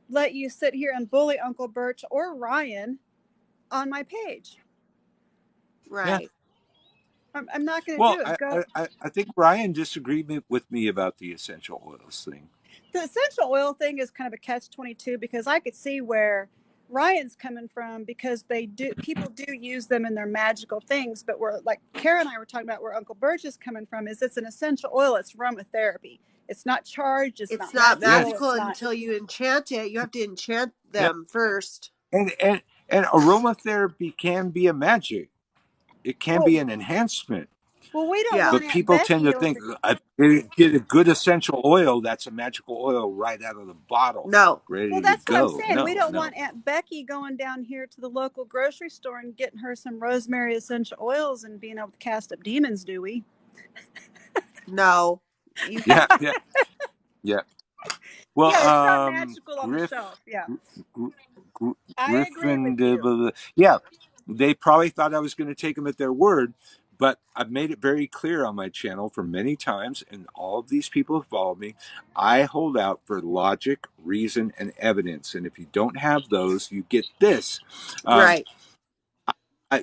let you sit here and bully Uncle Birch or Ryan on my page. Right. I'm not going to do it. Well, I think Ryan disagreed with me about the essential oils thing. The essential oil thing is kind of a catch-22 because I could see where Ryan's coming from, because people do use them in their magical things, but where, like Kara and I were talking about, where Uncle Birch is coming from is it's an essential oil. It's aromatherapy. It's not charged. It's not magical it's until you enchant it. You have to enchant them first. And aromatherapy can be a magic. It can be an enhancement. Well, we don't But want people tend to think get a good essential oil, that's a magical oil right out of the bottle. No. Ready Well, that's to what go. I'm saying. No, We don't no. want Aunt Becky going down here to the local grocery store and getting her some rosemary essential oils and being able to cast up demons, do we? No. Yeah. Well, yeah, it's not magical on the shelf. Yeah. I agree with you. Yeah, they probably thought I was going to take them at their word, but I've made it very clear on my channel for many times, and all of these people who follow me, I hold out for logic, reason, and evidence. And if you don't have those, you get this. Right.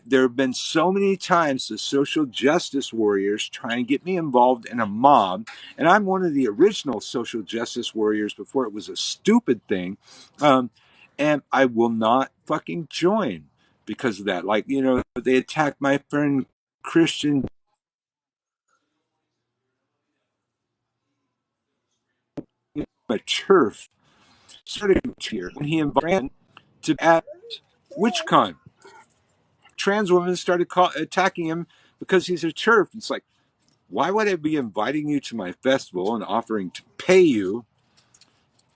There have been so many times the social justice warriors try and get me involved in a mob, and I'm one of the original social justice warriors before it was a stupid thing. and I will not fucking join because of that. Like, they attacked my friend Christian, a turf, started here when he invited to at WitchCon. Trans women started attacking him because he's a turf. It's like, why would I be inviting you to my festival and offering to pay you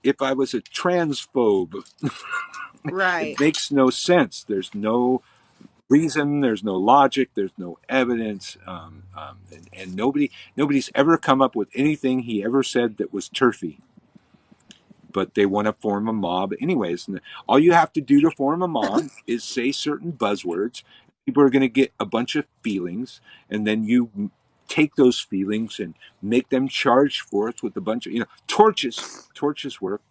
if I was a transphobe? Right. It makes no sense. There's no reason, there's no logic, there's no evidence, and nobody's ever come up with anything he ever said that was turfy. But they want to form a mob anyways. And all you have to do to form a mob is say certain buzzwords. People are going to get a bunch of feelings, and then you take those feelings and make them charge forth with a bunch of torches. Torches work.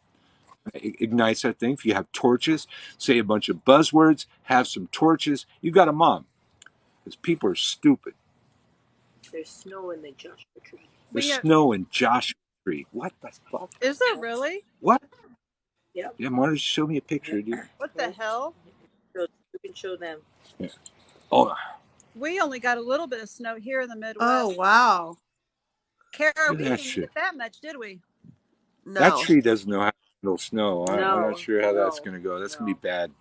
Ignites that thing. If you have torches, say a bunch of buzzwords, have some torches, you got a mob. Because people are stupid. There's snow in the Joshua tree. There's snow in Joshua tree. What the fuck? Is there really? What? Yep. Yeah, Marta, show me a picture, dude. What the hell? You can show them. Yeah. Oh. We only got a little bit of snow here in the Midwest. Oh, wow. Kara, we that didn't shit. get that much, did we? No. That tree doesn't know how to handle snow. I'm No, not sure how that's no, going to go. That's no. going to be bad.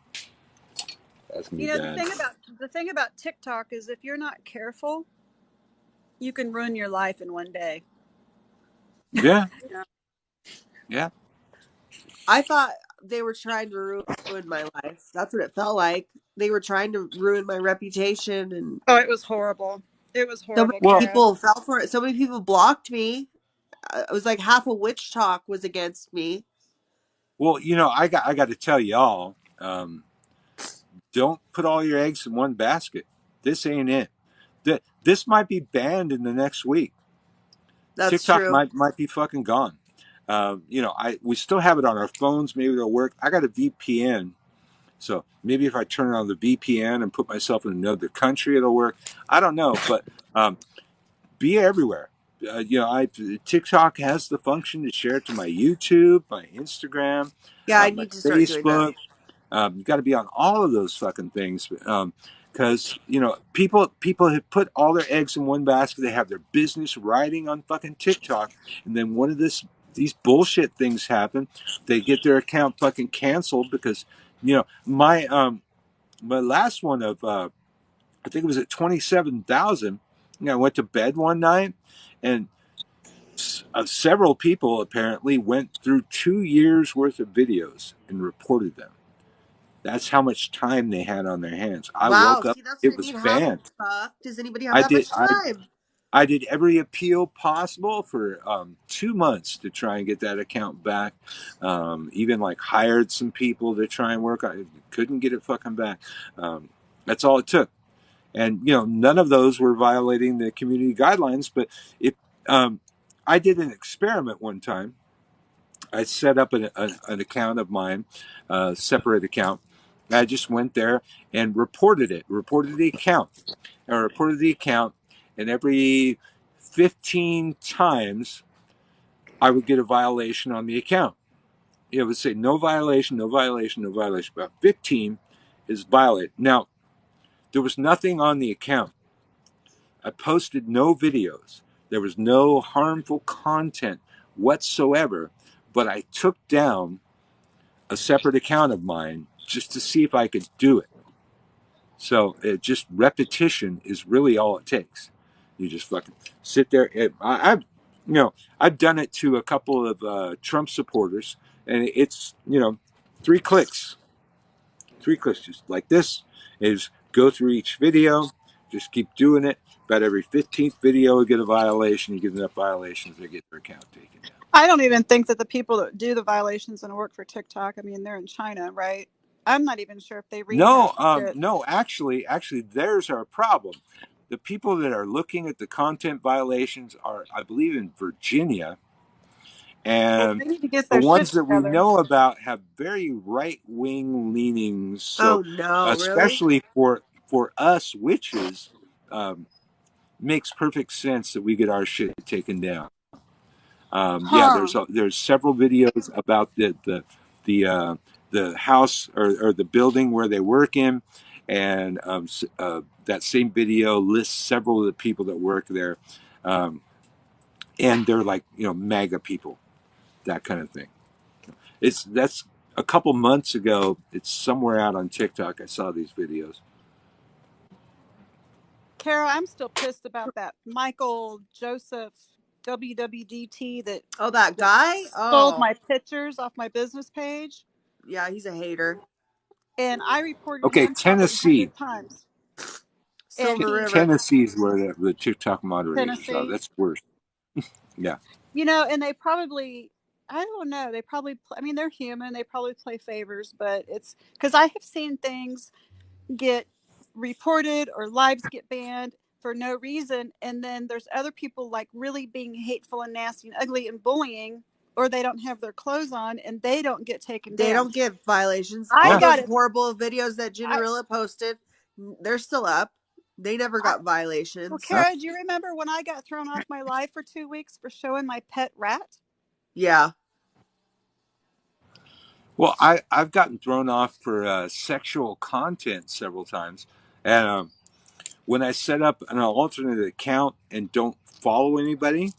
That's going to be bad. The thing about TikTok is if you're not careful, you can ruin your life in one day. Yeah. Yeah. I thought they were trying to ruin my life. That's what it felt like. They were trying to ruin my reputation, and Oh, it was horrible. It was so horrible. many Kara. people fell for it. So many people blocked me. It was like half of Witch Talk was against me. Well, I got to tell y'all, don't put all your eggs in one basket. This ain't it. This might be banned in the next week. That's TikTok true. might be fucking gone. We still have it on our phones. Maybe it'll work. I got a VPN, so maybe if I turn on the VPN and put myself in another country, it'll work. I don't know, but be everywhere. TikTok has the function to share it to my YouTube, my Instagram, Yeah, I my need to start doing that. Facebook. You got to be on all of those fucking things. Because people have put all their eggs in one basket. They have their business riding on fucking TikTok, and then one of these bullshit things happen. They get their account fucking canceled because my last one of I think it was at 27,000. I went to bed one night, and several people apparently went through 2 years worth of videos and reported them. That's how much time they had on their hands. I woke up, See, that's it what I was mean. banned. Does anybody have that much time? I did every appeal possible for 2 months to try and get that account back. Even like hired some people to try and work on it. Couldn't get it fucking back. That's all it took. And none of those were violating the community guidelines. But I did an experiment one time. I set up an account of mine, a separate account. I just went there and reported the account. I reported the account, and every 15 times I would get a violation on the account. It would say no violation, no violation, no violation. About 15 is violated. Now, there was nothing on the account. I posted no videos. There was no harmful content whatsoever, but I took down a separate account of mine just to see if I could do it. So just repetition is really all it takes. You just fucking sit there. I've done it to a couple of Trump supporters, and it's 3 clicks. 3 clicks, just like this. Is go through each video, just keep doing it. About every 15th video, you get a violation. You get enough violations, they get their account taken down. I don't even think that the people that do the violations and work for TikTok, I mean, they're in China, right? I'm not even sure if they read No, actually, there's our problem. The people that are looking at the content violations are, I believe, in Virginia. And they need to get the their ones shit that we together. know about have very right-wing leanings. So Oh no, especially for us witches, makes perfect sense that we get our shit taken down. Yeah, there's several videos about the the house or the building where they work in, and that same video lists several of the people that work there, and they're like MAGA people, that kind of thing. That's a couple months ago. It's somewhere out on TikTok. I saw these videos. Kara, I'm still pissed about that Michael Joseph WWDT that that guy stole my pictures off my business page. Yeah, he's a hater. And I reported Okay, him probably Tennessee. 100 times. Silver River. Tennessee is where the TikTok moderators are. Tennessee. That's worse. Yeah. And they probably, I don't know, they probably, they're human. They probably play favors, but it's because I have seen things get reported or lives get banned for no reason. And then there's other people like really being hateful and nasty and ugly and bullying, or they don't have their clothes on and they don't get taken down. They don't get violations. I All got those horrible videos that Generilla posted, they're still up. They never got violations. Well, Kara, do you remember when I got thrown off my live for 2 weeks for showing my pet rat? Yeah. Well, I've gotten thrown off for sexual content several times, and when I set up an alternate account and don't follow anybody,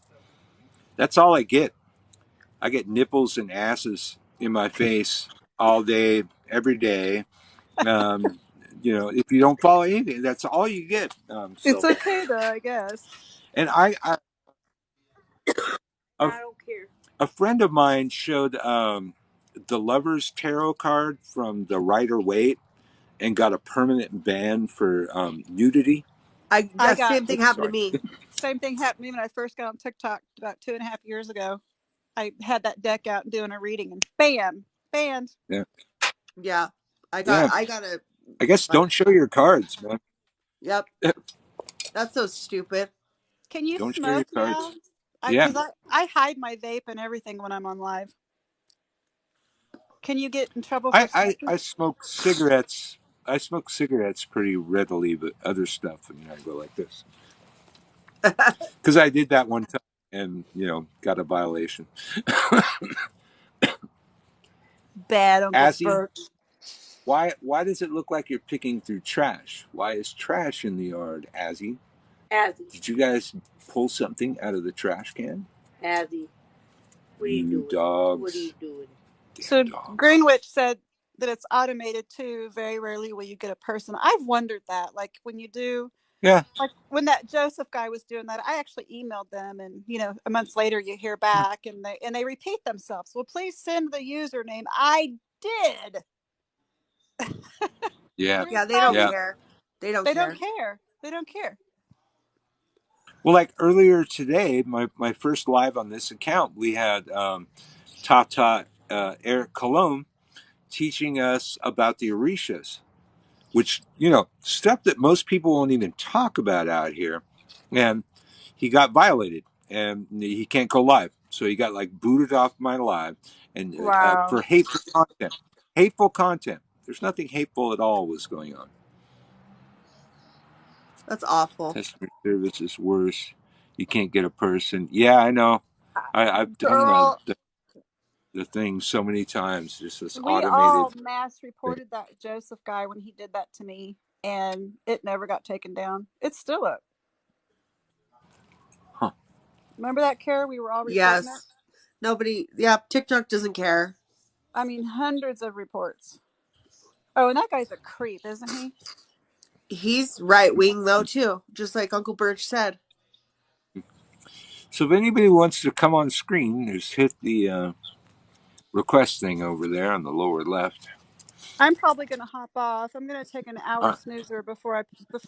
that's all I get. I get nipples and asses in my face all day, every day. If you don't follow anything, that's all you get. It's okay though, I guess. And I don't care. A friend of mine showed the Lover's Tarot card from the Rider-Waite and got a permanent ban for nudity. Same thing happened to me. Same thing happened to me when I first got on TikTok about 2.5 years ago. I had that deck out and doing a reading, and bam, banned. Yeah. I guess don't show your cards, man. Yep. That's so stupid. Can you don't smoke show your now? cards. I hide my vape and everything when I'm on live. Can you get in trouble for I smoke cigarettes. I smoke cigarettes pretty readily, but other stuff, I go like this. Because I did that one time and, got a violation. Bad Uncle Bert. Why does it look like you're picking through trash? Why is trash in the yard, Azzy? Azzy. Did you guys pull something out of the trash can? Azzy. What are you doing? Dogs. What are you doing? So Greenwich said that it's automated too. Very rarely will you get a person. I've wondered that. Like when you do, like when that Joseph guy was doing that, I actually emailed them, and a month later you hear back, and they repeat themselves. Well, please send the username. I did. Yeah, they don't care. They don't care. They don't care. Well, like earlier today, my first live on this account, we had Tata Eric Colon teaching us about the Orishas, which, stuff that most people won't even talk about out here. And he got violated and he can't go live. So he got booted off my live and for hateful content. Hateful content. There's nothing hateful at all was going on. That's awful. Customer service is worse. You can't get a person. Yeah, I know. I've done the thing so many times. Just this automated. We all mass reported that Joseph guy when he did that to me, and it never got taken down. It's still up. Huh. Remember that, Kara? We were all reporting that? Nobody. Yeah, TikTok doesn't care. Hundreds of reports. Oh, and that guy's a creep, isn't he? He's right wing though too, just like Uncle Birch said. So if anybody wants to come on screen, just hit the request thing over there on the lower left. I'm probably going to hop off. I'm going to take an hour snoozer before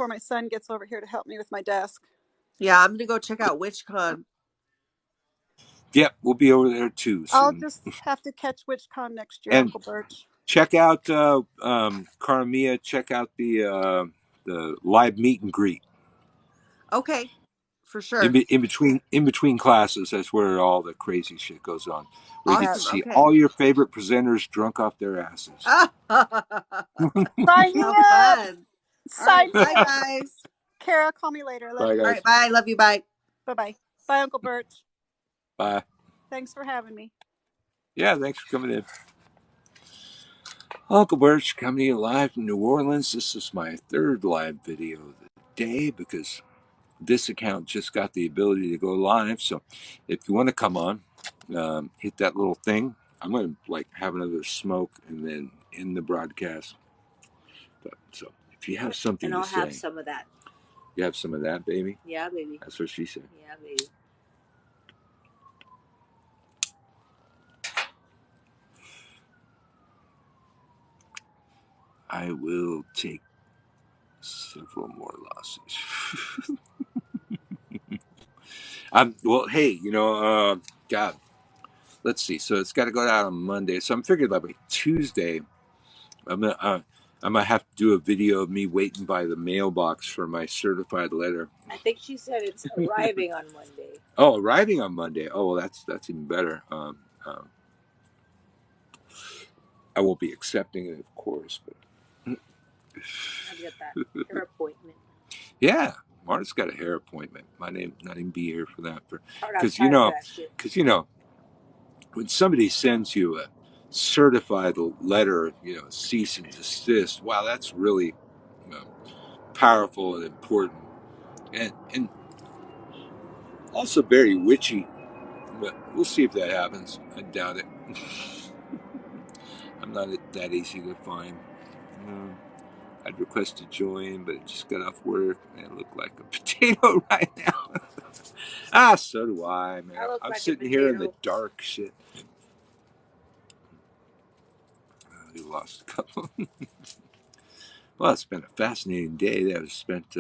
my son gets over here to help me with my desk. Yeah, I'm going to go check out WitchCon. Yep, we'll be over there too soon. I'll just have to catch WitchCon next year, Uncle Birch. Check out Karamia. Check out the live meet and greet. Okay, for sure. In between classes, that's where all the crazy shit goes on. Where you get to see all your favorite presenters drunk off their asses. Sign me up. Sign me up. Bye, guys. Kara, call me later. Bye, guys. All right, bye. Love you. Bye. Bye-bye. Bye, Uncle Birch. Bye. Thanks for having me. Yeah, thanks for coming in. Uncle Birch coming to you live from New Orleans. This is my third live video of the day because this account just got the ability to go live. So if you want to come on, hit that little thing. I'm going to have another smoke and then end the broadcast. So if you have something and I'll to say. have some of that. You have some of that, baby? Yeah, baby. That's what she said. Yeah, baby. I will take several more losses. Well, hey, God, let's see. So it's got to go out on Monday. So I'm figuring by Tuesday, I'm gonna have to do a video of me waiting by the mailbox for my certified letter. I think she said it's arriving on Monday. Oh, arriving on Monday. Oh, well, that's even better. I won't be accepting it, of course, but I get that hair appointment. Yeah, Marta's got a hair appointment. My name not even be here for that, because when somebody sends you a certified letter, cease and desist. Wow, that's really powerful and important, and also very witchy. But we'll see if that happens. I doubt it. I'm not that easy to find. I'd request to join, but I just got off work and I look like a potato right now. So do I, man. I'm like sitting here in the dark shit. We lost a couple. Well, it's been a fascinating day that I've spent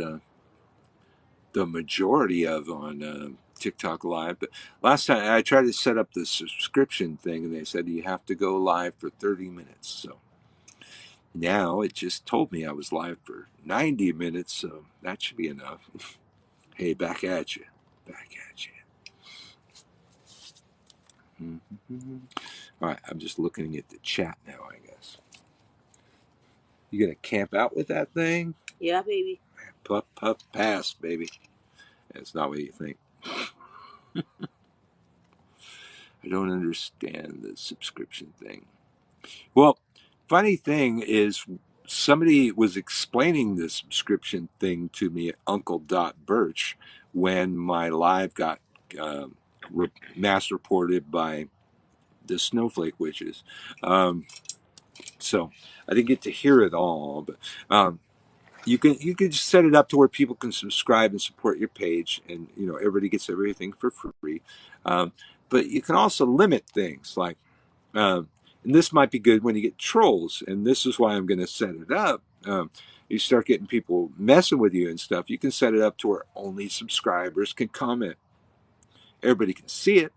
the majority of on TikTok Live. But last time I tried to set up the subscription thing, and they said you have to go live for 30 minutes. So now it just told me I was live for 90 minutes, so that should be enough. Hey, back at you. Back at you. Mm-hmm. All right, I'm just looking at the chat now, I guess. You gonna camp out with that thing? Yeah, baby. Puff, puff, pass, baby. That's not what you think. I don't understand the subscription thing. Well, funny thing is, somebody was explaining the subscription thing to me at Uncle.Birch when my live got mass reported by the Snowflake Witches. So I didn't get to hear it all, but you can just set it up to where people can subscribe and support your page, and everybody gets everything for free. But you can also limit things like, and this might be good when you get trolls, and this is why I'm going to set it up. You start getting people messing with you and stuff. You can set it up to where only subscribers can comment. Everybody can see it.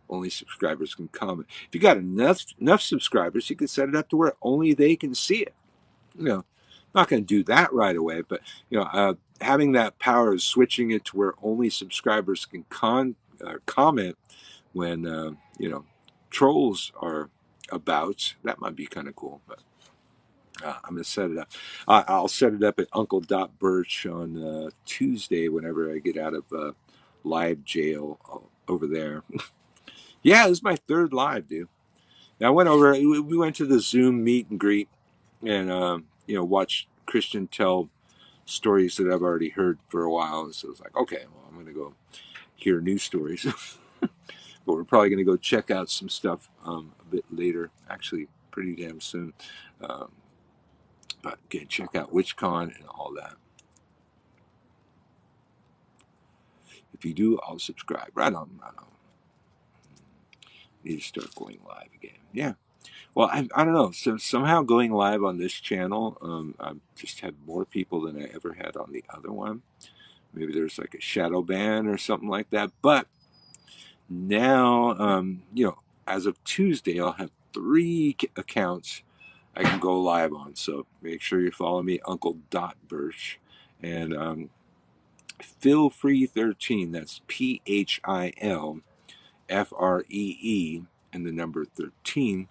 Only subscribers can comment. If you got enough subscribers, you can set it up to where only they can see it. Not going to do that right away, but having that power of switching it to where only subscribers can comment when trolls are about, that might be kind of cool. But I'm going to set it up. I'll set it up at Uncle.Birch on Tuesday whenever I get out of live jail over there. Yeah, this is my third live, dude. Now I went over. We went to the Zoom meet and greet, and watched Christian tell stories that I've already heard for a while. And so it's like, okay, well, I'm going to go hear new stories. But we're probably going to go check out some stuff a bit later, actually pretty damn soon. But again, check out WitchCon and all that. If you do, I'll subscribe. Right on. Need to start going live again. Yeah. Well, I don't know. So somehow going live on this channel, I've just had more people than I ever had on the other one. Maybe there's like a shadow ban or something like that. But now, as of Tuesday, I'll have 3 accounts I can go live on. So make sure you follow me, Uncle.Birch. And Phil Free 13, that's PHIL FREE and the number 13.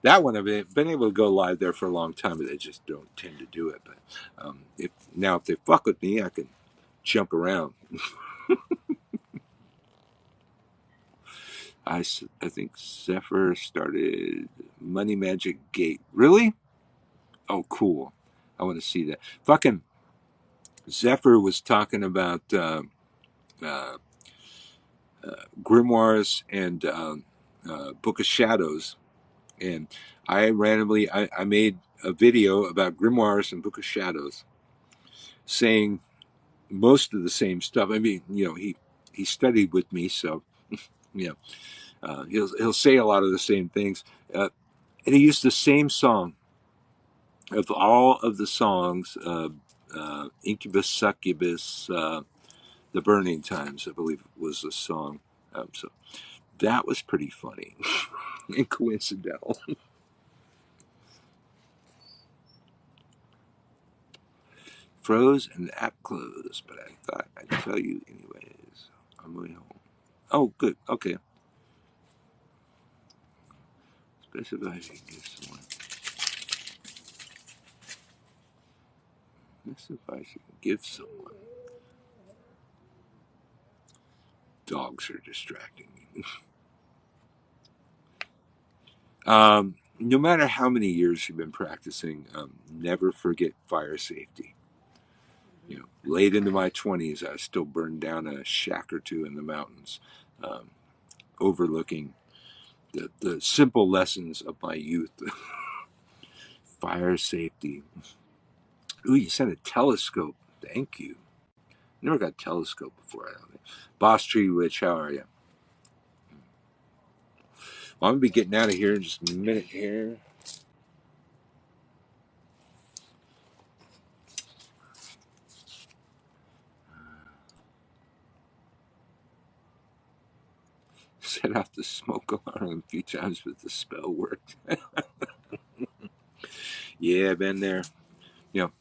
That one I've been able to go live there for a long time, but they just don't tend to do it. But if they fuck with me, I can jump around. I think Zephyr started Money Magic Gate. Really? Oh, cool. I want to see that. Fucking Zephyr was talking about grimoires and Book of Shadows, and I randomly I made a video about grimoires and Book of Shadows, saying most of the same stuff. I mean, he studied with me, so he'll say a lot of the same things, and he used the same song of all of the songs. Incubus, Succubus, The Burning Times, I believe was the song. So that was pretty funny and coincidental. Froze and the app closed, but I thought I'd tell you anyways. I'm way home. Oh, good. Okay. Specify if you can give someone. Specify if you can give someone. Dogs are distracting me. No matter how many years you've been practicing, never forget fire safety. Late into my 20s, I still burned down a shack or two in the mountains, overlooking the simple lessons of my youth. Fire safety. Ooh, you sent a telescope. Thank you. Never got a telescope before, I don't think. Boss Tree Witch, how are you? Well, I'm going to be getting out of here in just a minute here. Set off the smoke alarm a few times, but the spell worked. Yeah, I've been there.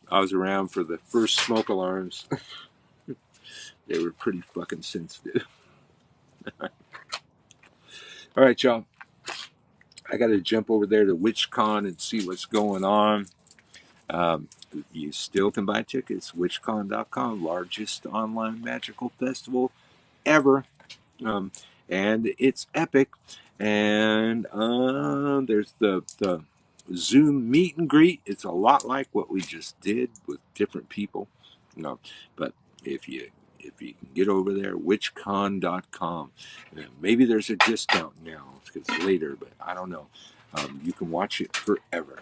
I was around for the first smoke alarms. They were pretty fucking sensitive. All right, y'all. I got to jump over there to WitchCon and see what's going on. You still can buy tickets. WitchCon.com, largest online magical festival ever. And it's epic. And there's the Zoom meet and greet. It's a lot like what we just did with different people. But if you can get over there, witchcon.com. Maybe there's a discount now because it's later, but I don't know. You can watch it forever.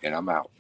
And I'm out.